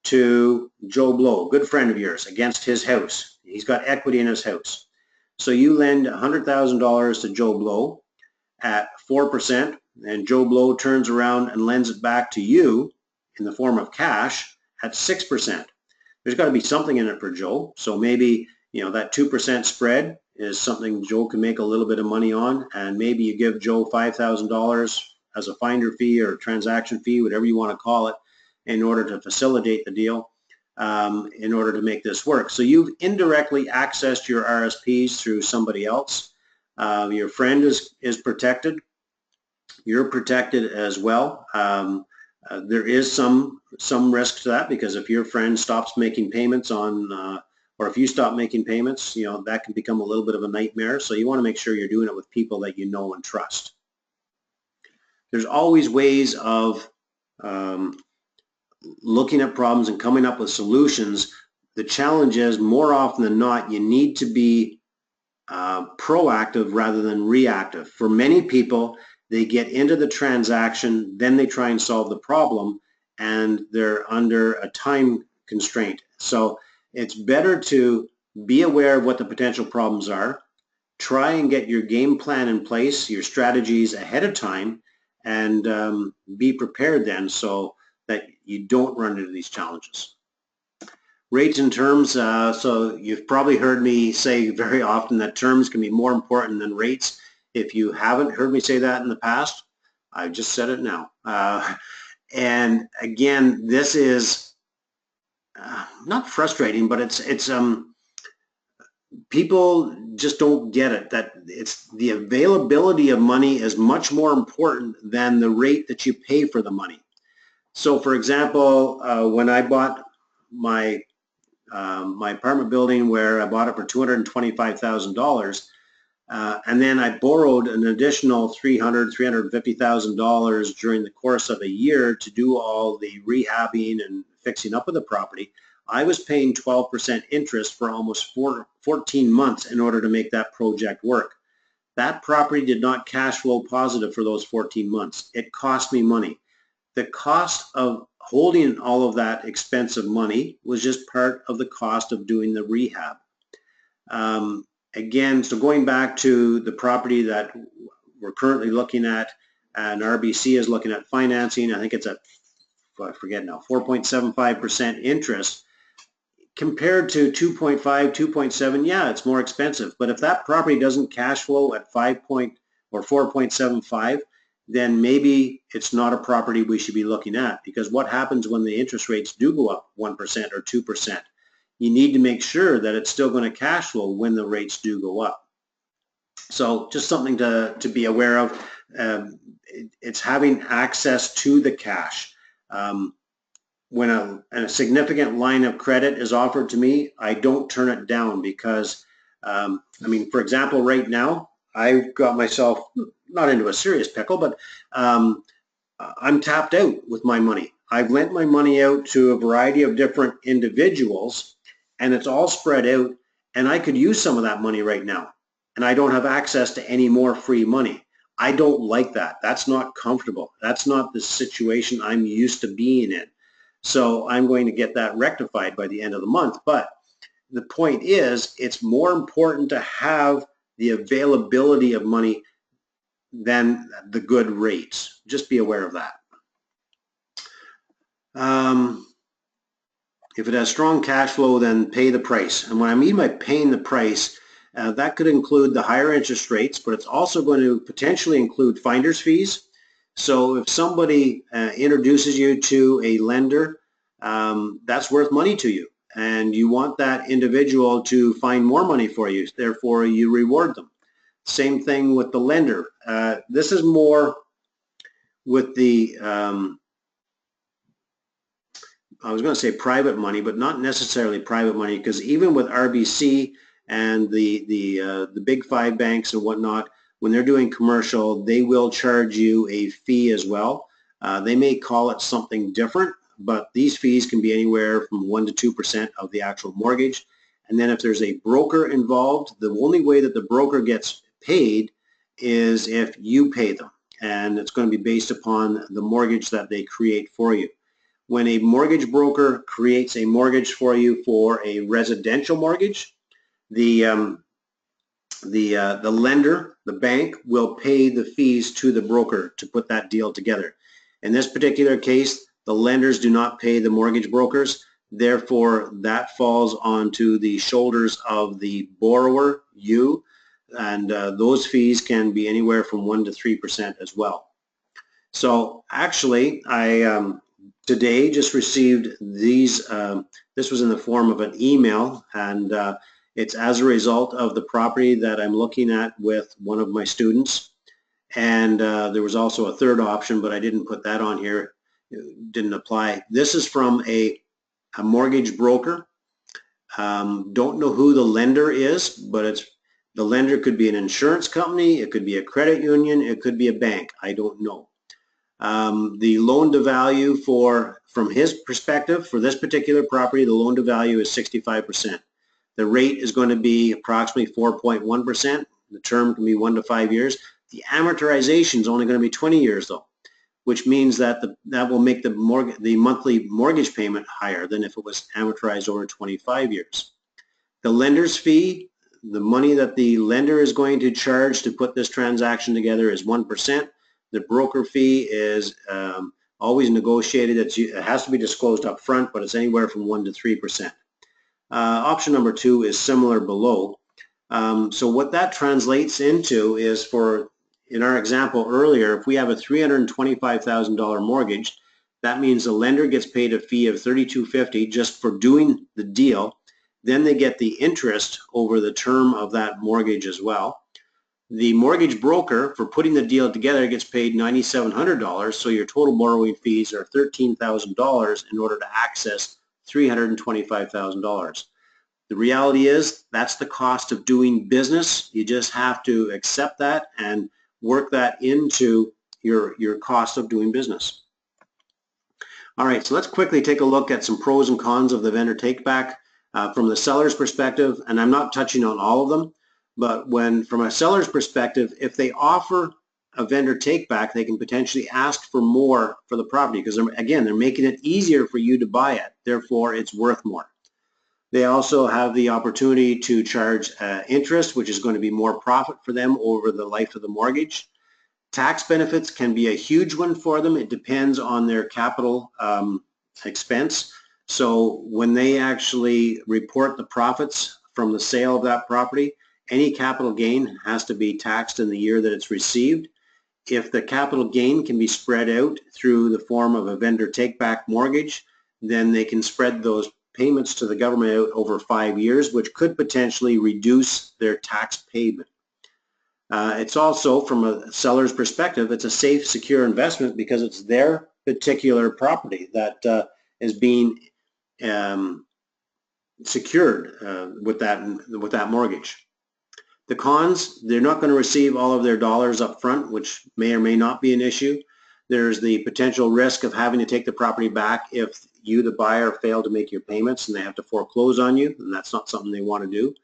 to Joe Blow, a good friend of yours, against his house. He's got equity in his house. So you lend $100,000 to Joe Blow at 4%, and Joe Blow turns around and lends it back to you in the form of cash at 6%. There's got to be something in it for Joe. So maybe, that 2% spread is something Joe can make a little bit of money on, and maybe you give Joe $5,000 as a finder fee or transaction fee, whatever you want to call it, in order to facilitate the deal, in order to make this work. So you've indirectly accessed your RSPs through somebody else. Your friend is protected. You're protected as well. There is some risk to that, because if your friend stops making payments on, or if you stop making payments, that can become a little bit of a nightmare. So you want to make sure you're doing it with people that you know and trust. There's always ways of looking at problems and coming up with solutions. The challenge is, more often than not, you need to be proactive rather than reactive. For many people, they get into the transaction, then they try and solve the problem, and they're under a time constraint. So it's better to be aware of what the potential problems are, try and get your game plan in place, your strategies ahead of time, and be prepared then so that you don't run into these challenges. Rates and terms, so you've probably heard me say very often that terms can be more important than rates. If you haven't heard me say that in the past, I've just said it now. And again, this is not frustrating, but it's people just don't get it, that it's the availability of money is much more important than the rate that you pay for the money. So for example, when I bought my apartment building, where I bought it for $225,000, and then I borrowed an additional $350,000 during the course of a year to do all the rehabbing and fixing up of the property. I was paying 12% interest for almost 14 months in order to make that project work. That property did not cash flow positive for those 14 months. It cost me money. The cost of holding all of that expensive money was just part of the cost of doing the rehab. Again, so going back to the property that we're currently looking at, and RBC is looking at financing, I think it's at, I forget now, 4.75% interest. Compared to 2.5, 2.7, yeah, it's more expensive. But if that property doesn't cash flow at 5 or 4.75, then maybe it's not a property we should be looking at. Because what happens when the interest rates do go up 1% or 2%? You need to make sure that it's still going to cash flow when the rates do go up. So just something to be aware of. It's having access to the cash. When a significant line of credit is offered to me, I don't turn it down, because, I mean, for example, right now, I've got myself not into a serious pickle, but I'm tapped out with my money. I've lent my money out to a variety of different individuals, and it's all spread out, and I could use some of that money right now, and I don't have access to any more free money. I don't like that. That's not comfortable. That's not the situation I'm used to being in. So I'm going to get that rectified by the end of the month. But the point is, it's more important to have the availability of money than the good rates. Just be aware of that. If it has strong cash flow, then pay the price. And when I mean by paying the price, that could include the higher interest rates, but it's also going to potentially include finder's fees. So if somebody introduces you to a lender, that's worth money to you, and you want that individual to find more money for you. Therefore, you reward them. Same thing with the lender. This is more with the I was going to say private money, but not necessarily private money, because even with RBC and the big five banks and whatnot, when they're doing commercial, they will charge you a fee as well. They may call it something different, but these fees can be anywhere from 1% to 2% of the actual mortgage. And then if there's a broker involved, the only way that the broker gets paid is if you pay them. And it's going to be based upon the mortgage that they create for you. When a mortgage broker creates a mortgage for you for a residential mortgage, the lender, the bank, will pay the fees to the broker to put that deal together. In this particular case, the lenders do not pay the mortgage brokers. Therefore, that falls onto the shoulders of the borrower, you, and those fees can be anywhere from 1% to 3% as well. So actually, I today just received these, this was in the form of an email, and it's as a result of the property that I'm looking at with one of my students. And there was also a third option, but I didn't put that on here. It didn't apply. This is from a mortgage broker. Don't know who the lender is, but the lender could be an insurance company, it could be a credit union, it could be a bank. I don't know. The loan to value from his perspective, for this particular property, the loan to value is 65%. The rate is going to be approximately 4.1%. The term can be 1 to 5 years. The amortization is only going to be 20 years though, which means that that will make the monthly mortgage payment higher than if it was amortized over 25 years. The lender's fee, the money that the lender is going to charge to put this transaction together, is 1%. The broker fee is always negotiated. It has to be disclosed up front, but it's anywhere from 1% to 3%. Option number 2 is similar below. So what that translates into is, in our example earlier, if we have a $325,000 mortgage, that means the lender gets paid a fee of $32.50 just for doing the deal. Then they get the interest over the term of that mortgage as well. The mortgage broker, for putting the deal together, gets paid $9,700, so your total borrowing fees are $13,000 in order to access $325,000. The reality is that's the cost of doing business. You just have to accept that and work that into your cost of doing business. All right, so let's quickly take a look at some pros and cons of the vendor take-back from the seller's perspective, and I'm not touching on all of them. But from a seller's perspective, if they offer a vendor take-back, they can potentially ask for more for the property because, again, they're making it easier for you to buy it. Therefore, it's worth more. They also have the opportunity to charge interest, which is going to be more profit for them over the life of the mortgage. Tax benefits can be a huge one for them. It depends on their capital expense. So when they actually report the profits from the sale of that property, any capital gain has to be taxed in the year that it's received. If the capital gain can be spread out through the form of a vendor take-back mortgage, then they can spread those payments to the government out over 5 years, which could potentially reduce their tax payment. It's also, from a seller's perspective, it's a safe, secure investment because it's their particular property that is being secured with that mortgage. The cons, they're not going to receive all of their dollars up front, which may or may not be an issue. There's the potential risk of having to take the property back if you, the buyer, fail to make your payments and they have to foreclose on you, and that's not something they want to do.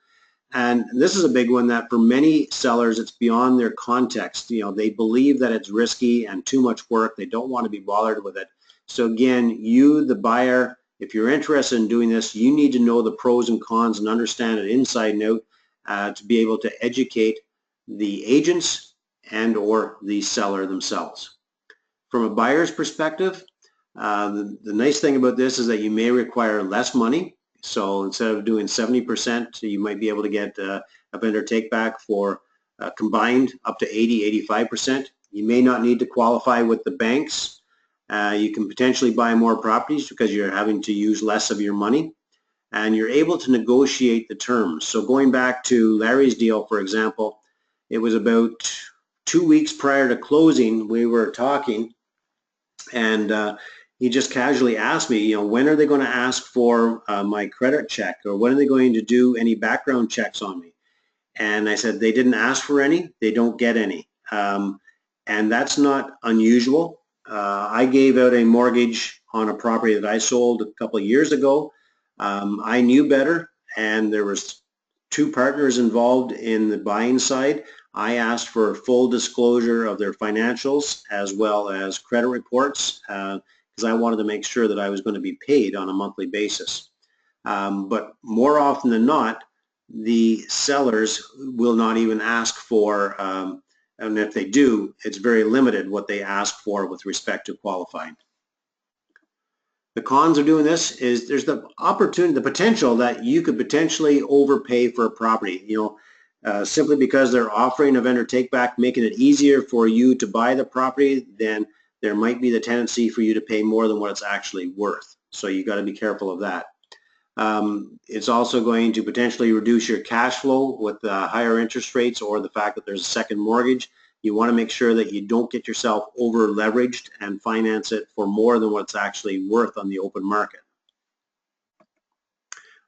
And this is a big one that for many sellers, it's beyond their context. You know, they believe that it's risky and too much work. They don't want to be bothered with it. So again, you, the buyer, if you're interested in doing this, you need to know the pros and cons and understand it inside and out to be able to educate the agents and or the seller themselves. From a buyer's perspective, the nice thing about this is that you may require less money. So instead of doing 70%, you might be able to get a vendor take back for combined up to 80-85%. You may not need to qualify with the banks. You can potentially buy more properties because you're having to use less of your money, and you're able to negotiate the terms. So going back to Larry's deal, for example, it was about 2 weeks prior to closing, we were talking, And he just casually asked me, when are they going to ask for my credit check, or when are they going to do any background checks on me? And I said, they didn't ask for any, they don't get any. And that's not unusual. I gave out a mortgage on a property that I sold a couple of years ago. I knew better, and there was 2 partners involved in the buying side. I asked for full disclosure of their financials as well as credit reports because I wanted to make sure that I was going to be paid on a monthly basis. But more often than not, the sellers will not even ask for, and if they do, it's very limited what they ask for with respect to qualifying. The cons of doing this is there's the opportunity, the potential that you could potentially overpay for a property, simply because they're offering a vendor take back, making it easier for you to buy the property, then there might be the tendency for you to pay more than what it's actually worth. So you got to be careful of that. It's also going to potentially reduce your cash flow with higher interest rates or the fact that there's a second mortgage. You want to make sure that you don't get yourself over leveraged and finance it for more than what's actually worth on the open market.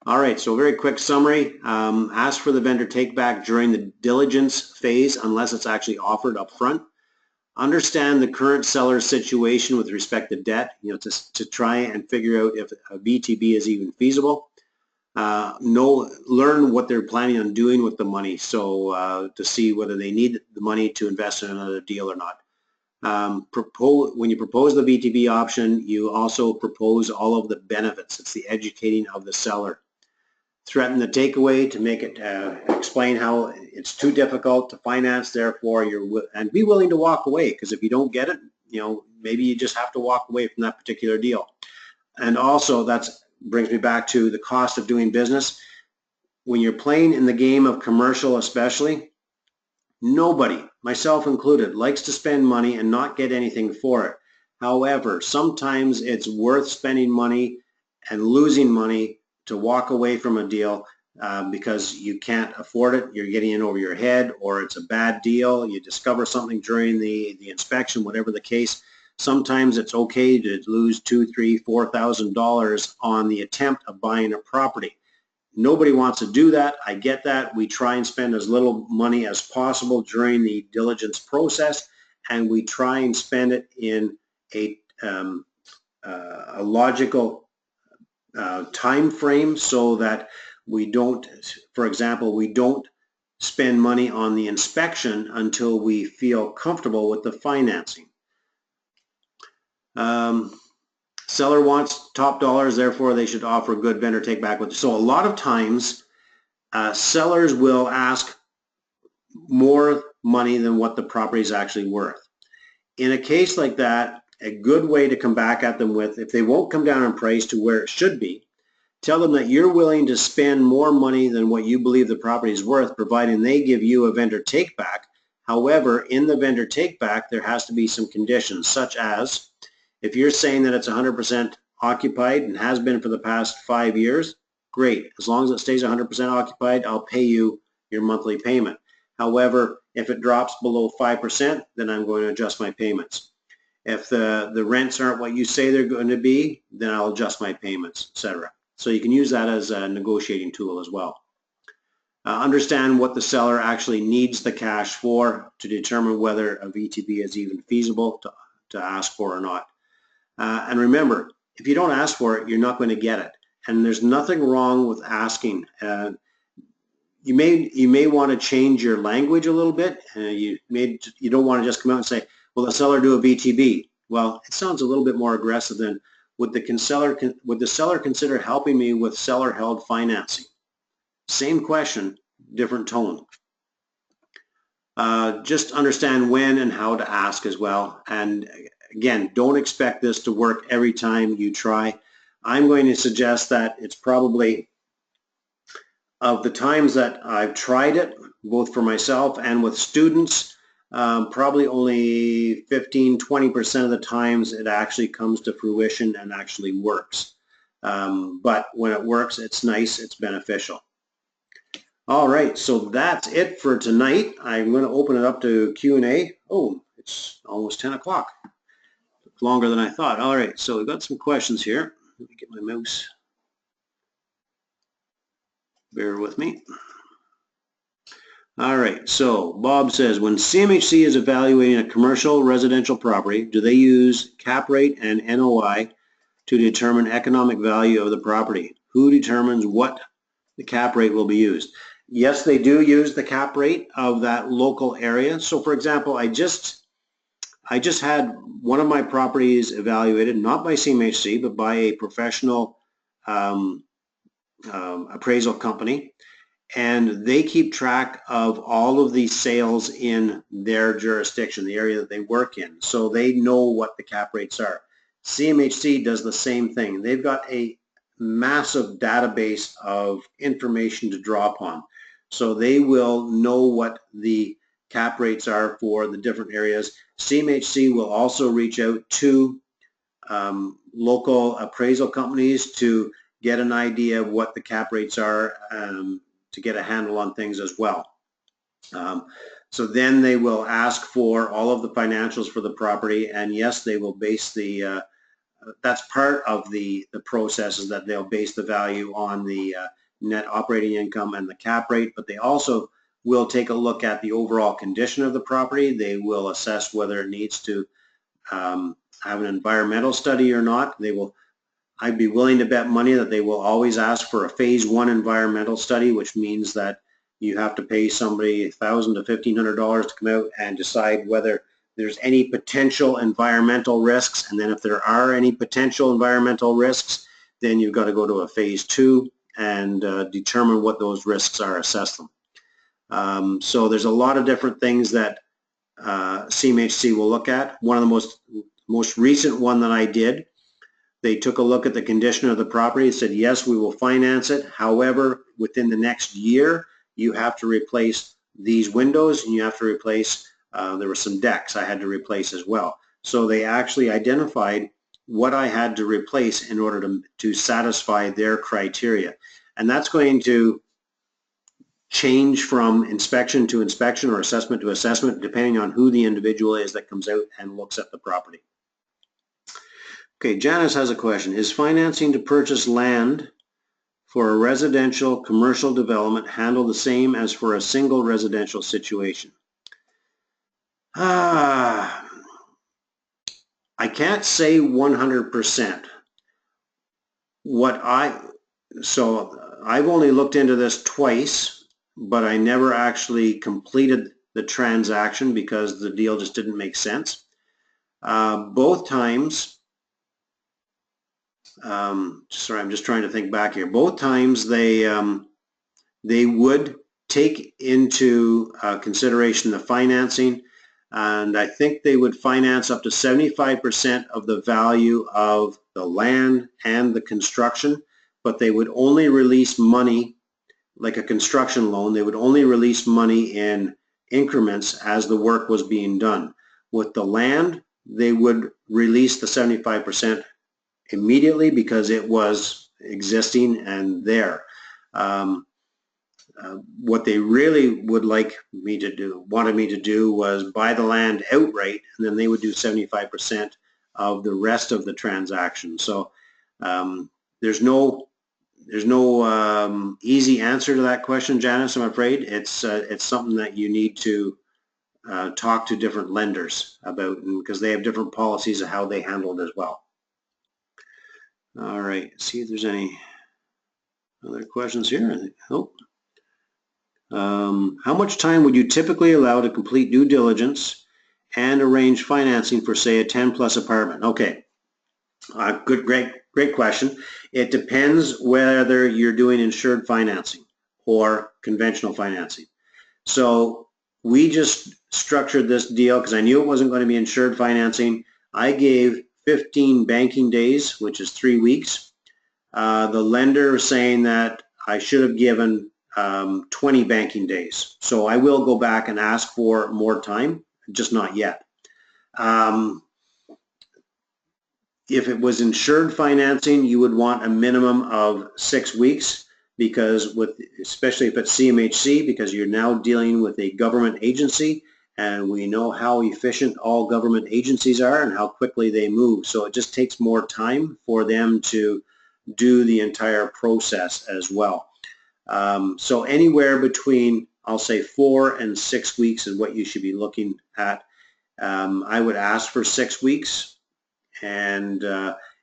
All right, so very quick summary. Ask for the vendor take back during the diligence phase unless it's actually offered up front. Understand the current seller's situation with respect to debt, to try and figure out if a VTB is even feasible. Learn what they're planning on doing with the money, so to see whether they need the money to invest in another deal or not. When you propose the VTB option, you also propose all of the benefits. It's the educating of the seller. Threaten the takeaway to make it explain how it's too difficult to finance, therefore and be willing to walk away, because if you don't get it, maybe you just have to walk away from that particular deal. And also that brings me back to the cost of doing business. When you're playing in the game of commercial especially, nobody, myself included, likes to spend money and not get anything for it. However, sometimes it's worth spending money and losing money to walk away from a deal because you can't afford it, you're getting in over your head, or it's a bad deal, you discover something during the inspection, whatever the case. Sometimes it's okay to lose $2,000, $3,000, $4,000 on the attempt of buying a property. Nobody wants to do that. I get that. We try and spend as little money as possible during the diligence process, and we try and spend it in a logical time frame so that we don't, for example, we don't spend money on the inspection until we feel comfortable with the financing. Seller wants top dollars, therefore they should offer a good vendor take back. So a lot of times sellers will ask more money than what the property is actually worth. In a case like that, a good way to come back at them with, if they won't come down in price to where it should be, tell them that you're willing to spend more money than what you believe the property is worth, providing they give you a vendor take back. However, in the vendor take back, there has to be some conditions, such as if you're saying that it's 100% occupied and has been for the past 5 years, great. As long as it stays 100% occupied, I'll pay you your monthly payment. However, if it drops below 5%, then I'm going to adjust my payments. If the rents aren't what you say they're going to be, then I'll adjust my payments, etc. So you can use that as a negotiating tool as well. Understand what the seller actually needs the cash for to determine whether a VTB is even feasible to ask for or not. And remember, if you don't ask for it, you're not going to get it. And there's nothing wrong with asking. You may want to change your language a little bit. You don't want to just come out and say, will the seller do a VTB? Well, it sounds a little bit more aggressive than, would the seller consider helping me with seller-held financing? Same question, different tone. Just understand when and how to ask as well. And again, don't expect this to work every time you try. I'm going to suggest that it's probably, of the times that I've tried it, both for myself and with students, probably only 15–20% of the times it actually comes to fruition and actually works. But when it works, it's nice, it's beneficial. All right, so that's it for tonight. I'm going to open it up to Q&A. Oh, it's almost 10 o'clock. longer than I thought. All right, so we've got some questions here. Let me get my mouse. Bear with me. All right, so Bob says, when CMHC is evaluating a commercial residential property, do they use cap rate and NOI to determine economic value of the property? Who determines what the cap rate will be used? Yes, they do use the cap rate of that local area. So for example, I just had one of my properties evaluated, not by CMHC, but by a professional appraisal company. And they keep track of all of the sales in their jurisdiction, the area that they work in. So they know what the cap rates are. CMHC does the same thing. They've got a massive database of information to draw upon. So they will know what the cap rates are for the different areas. CMHC will also reach out to local appraisal companies to get an idea of what the cap rates are, to get a handle on things as well. So then they will ask for all of the financials for the property, and yes, they will base the, that's part of the process, is that they'll base the value on the net operating income and the cap rate, but they also will take a look at the overall condition of the property. They will assess whether it needs to have an environmental study or not. They will, I'd be willing to bet money that they will always ask for a phase 1 environmental study, which means that you have to pay somebody $1,000 to $1,500 to come out and decide whether there's any potential environmental risks. And then if there are any potential environmental risks, then you've got to go to a phase 2 and determine what those risks are, assess them. So there's a lot of different things that CMHC will look at. One of the most recent one that I did, they took a look at the condition of the property and said, yes, we will finance it. However, within the next year, you have to replace these windows and you have to replace, there were some decks I had to replace as well. So they actually identified what I had to replace in order to satisfy their criteria. And that's going to change from inspection to inspection or assessment to assessment, depending on who the individual is that comes out and looks at the property. Okay, Janice has a question. Is financing to purchase land for a residential commercial development handled the same as for a single residential situation? I can't say 100%. So I've only looked into this twice, but I never actually completed the transaction because the deal just didn't make sense. Both times, sorry, I'm just trying to think back here. Both times they would take into consideration the financing, and I think they would finance up to 75% of the value of the land and the construction, but they would only release money, like a construction loan, they would only release money in increments as the work was being done. With the land, they would release the 75% immediately because it was existing and there. What they really would like me to do, wanted me to do, was buy the land outright, and then they would do 75% of the rest of the transaction. So there's no easy answer to that question, Janice, I'm afraid. It's something that you need to talk to different lenders about, because they have different policies of how they handle it as well. All right, see if there's any other questions here. Oh. How much time would you typically allow to complete due diligence and arrange financing for, say, a 10-plus apartment? Okay, great question. It depends whether you're doing insured financing or conventional financing. So we just structured this deal because I knew it wasn't going to be insured financing. I gave 15 banking days, which is 3 weeks. The lender is saying that I should have given 20 banking days. So I will go back and ask for more time, just not yet. If it was insured financing, you would want a minimum of 6 weeks, because especially if it's CMHC, because you're now dealing with a government agency and we know how efficient all government agencies are and how quickly they move. So it just takes more time for them to do the entire process as well. So anywhere between, I'll say, 4 and 6 weeks is what you should be looking at. I would ask for 6 weeks, and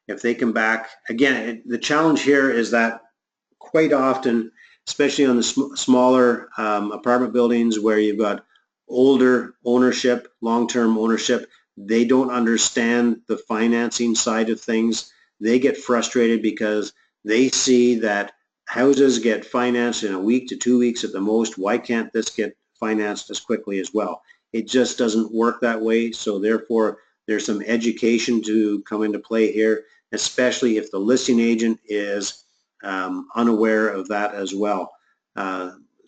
if they come back, again, the challenge here is that quite often, especially on the smaller apartment buildings where you've got older ownership, long-term ownership, they don't understand the financing side of things. They get frustrated because they see that houses get financed in a week to 2 weeks at the most. Why can't this get financed as quickly as well? It just doesn't work that way. So therefore, there's some education to come into play here, especially if the listing agent is unaware of that as well.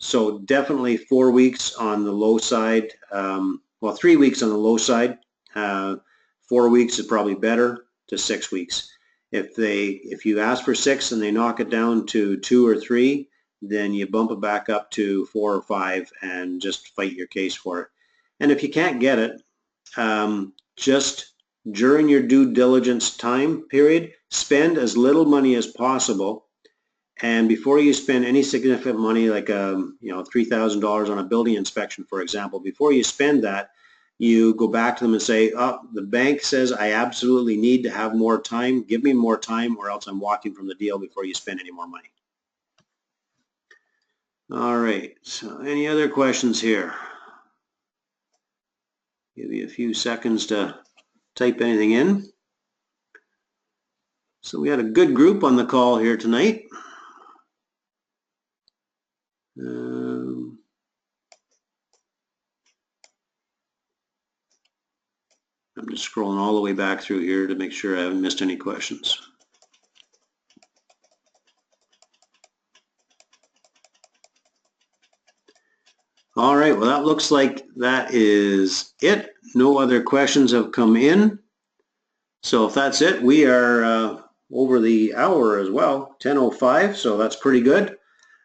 So definitely 4 weeks on the low side. Well, 3 weeks on the low side. 4 weeks is probably better to 6 weeks. If you ask for 6 and they knock it down to 2 or 3, then you bump it back up to 4 or 5 and just fight your case for it. And if you can't get it, just during your due diligence time period, spend as little money as possible. And before you spend any significant money, like $3,000 on a building inspection, for example, before you spend that, you go back to them and say, oh, the bank says I absolutely need to have more time. Give me more time or else I'm walking from the deal before you spend any more money. All right, so any other questions here? Give you a few seconds to type anything in. So we had a good group on the call here tonight. I'm just scrolling all the way back through here to make sure I haven't missed any questions. All right, well, that looks like that is it. No other questions have come in. So if that's it, we are over the hour as well, 10:05, so that's pretty good.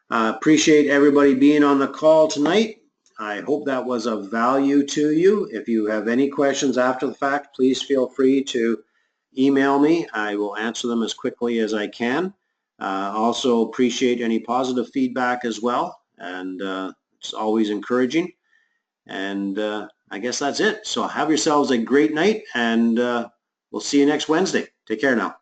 Appreciate everybody being on the call tonight. I hope that was of value to you. If you have any questions after the fact, please feel free to email me. I will answer them as quickly as I can. Also appreciate any positive feedback as well, and it's always encouraging. And I guess that's it. So have yourselves a great night, and we'll see you next Wednesday. Take care now.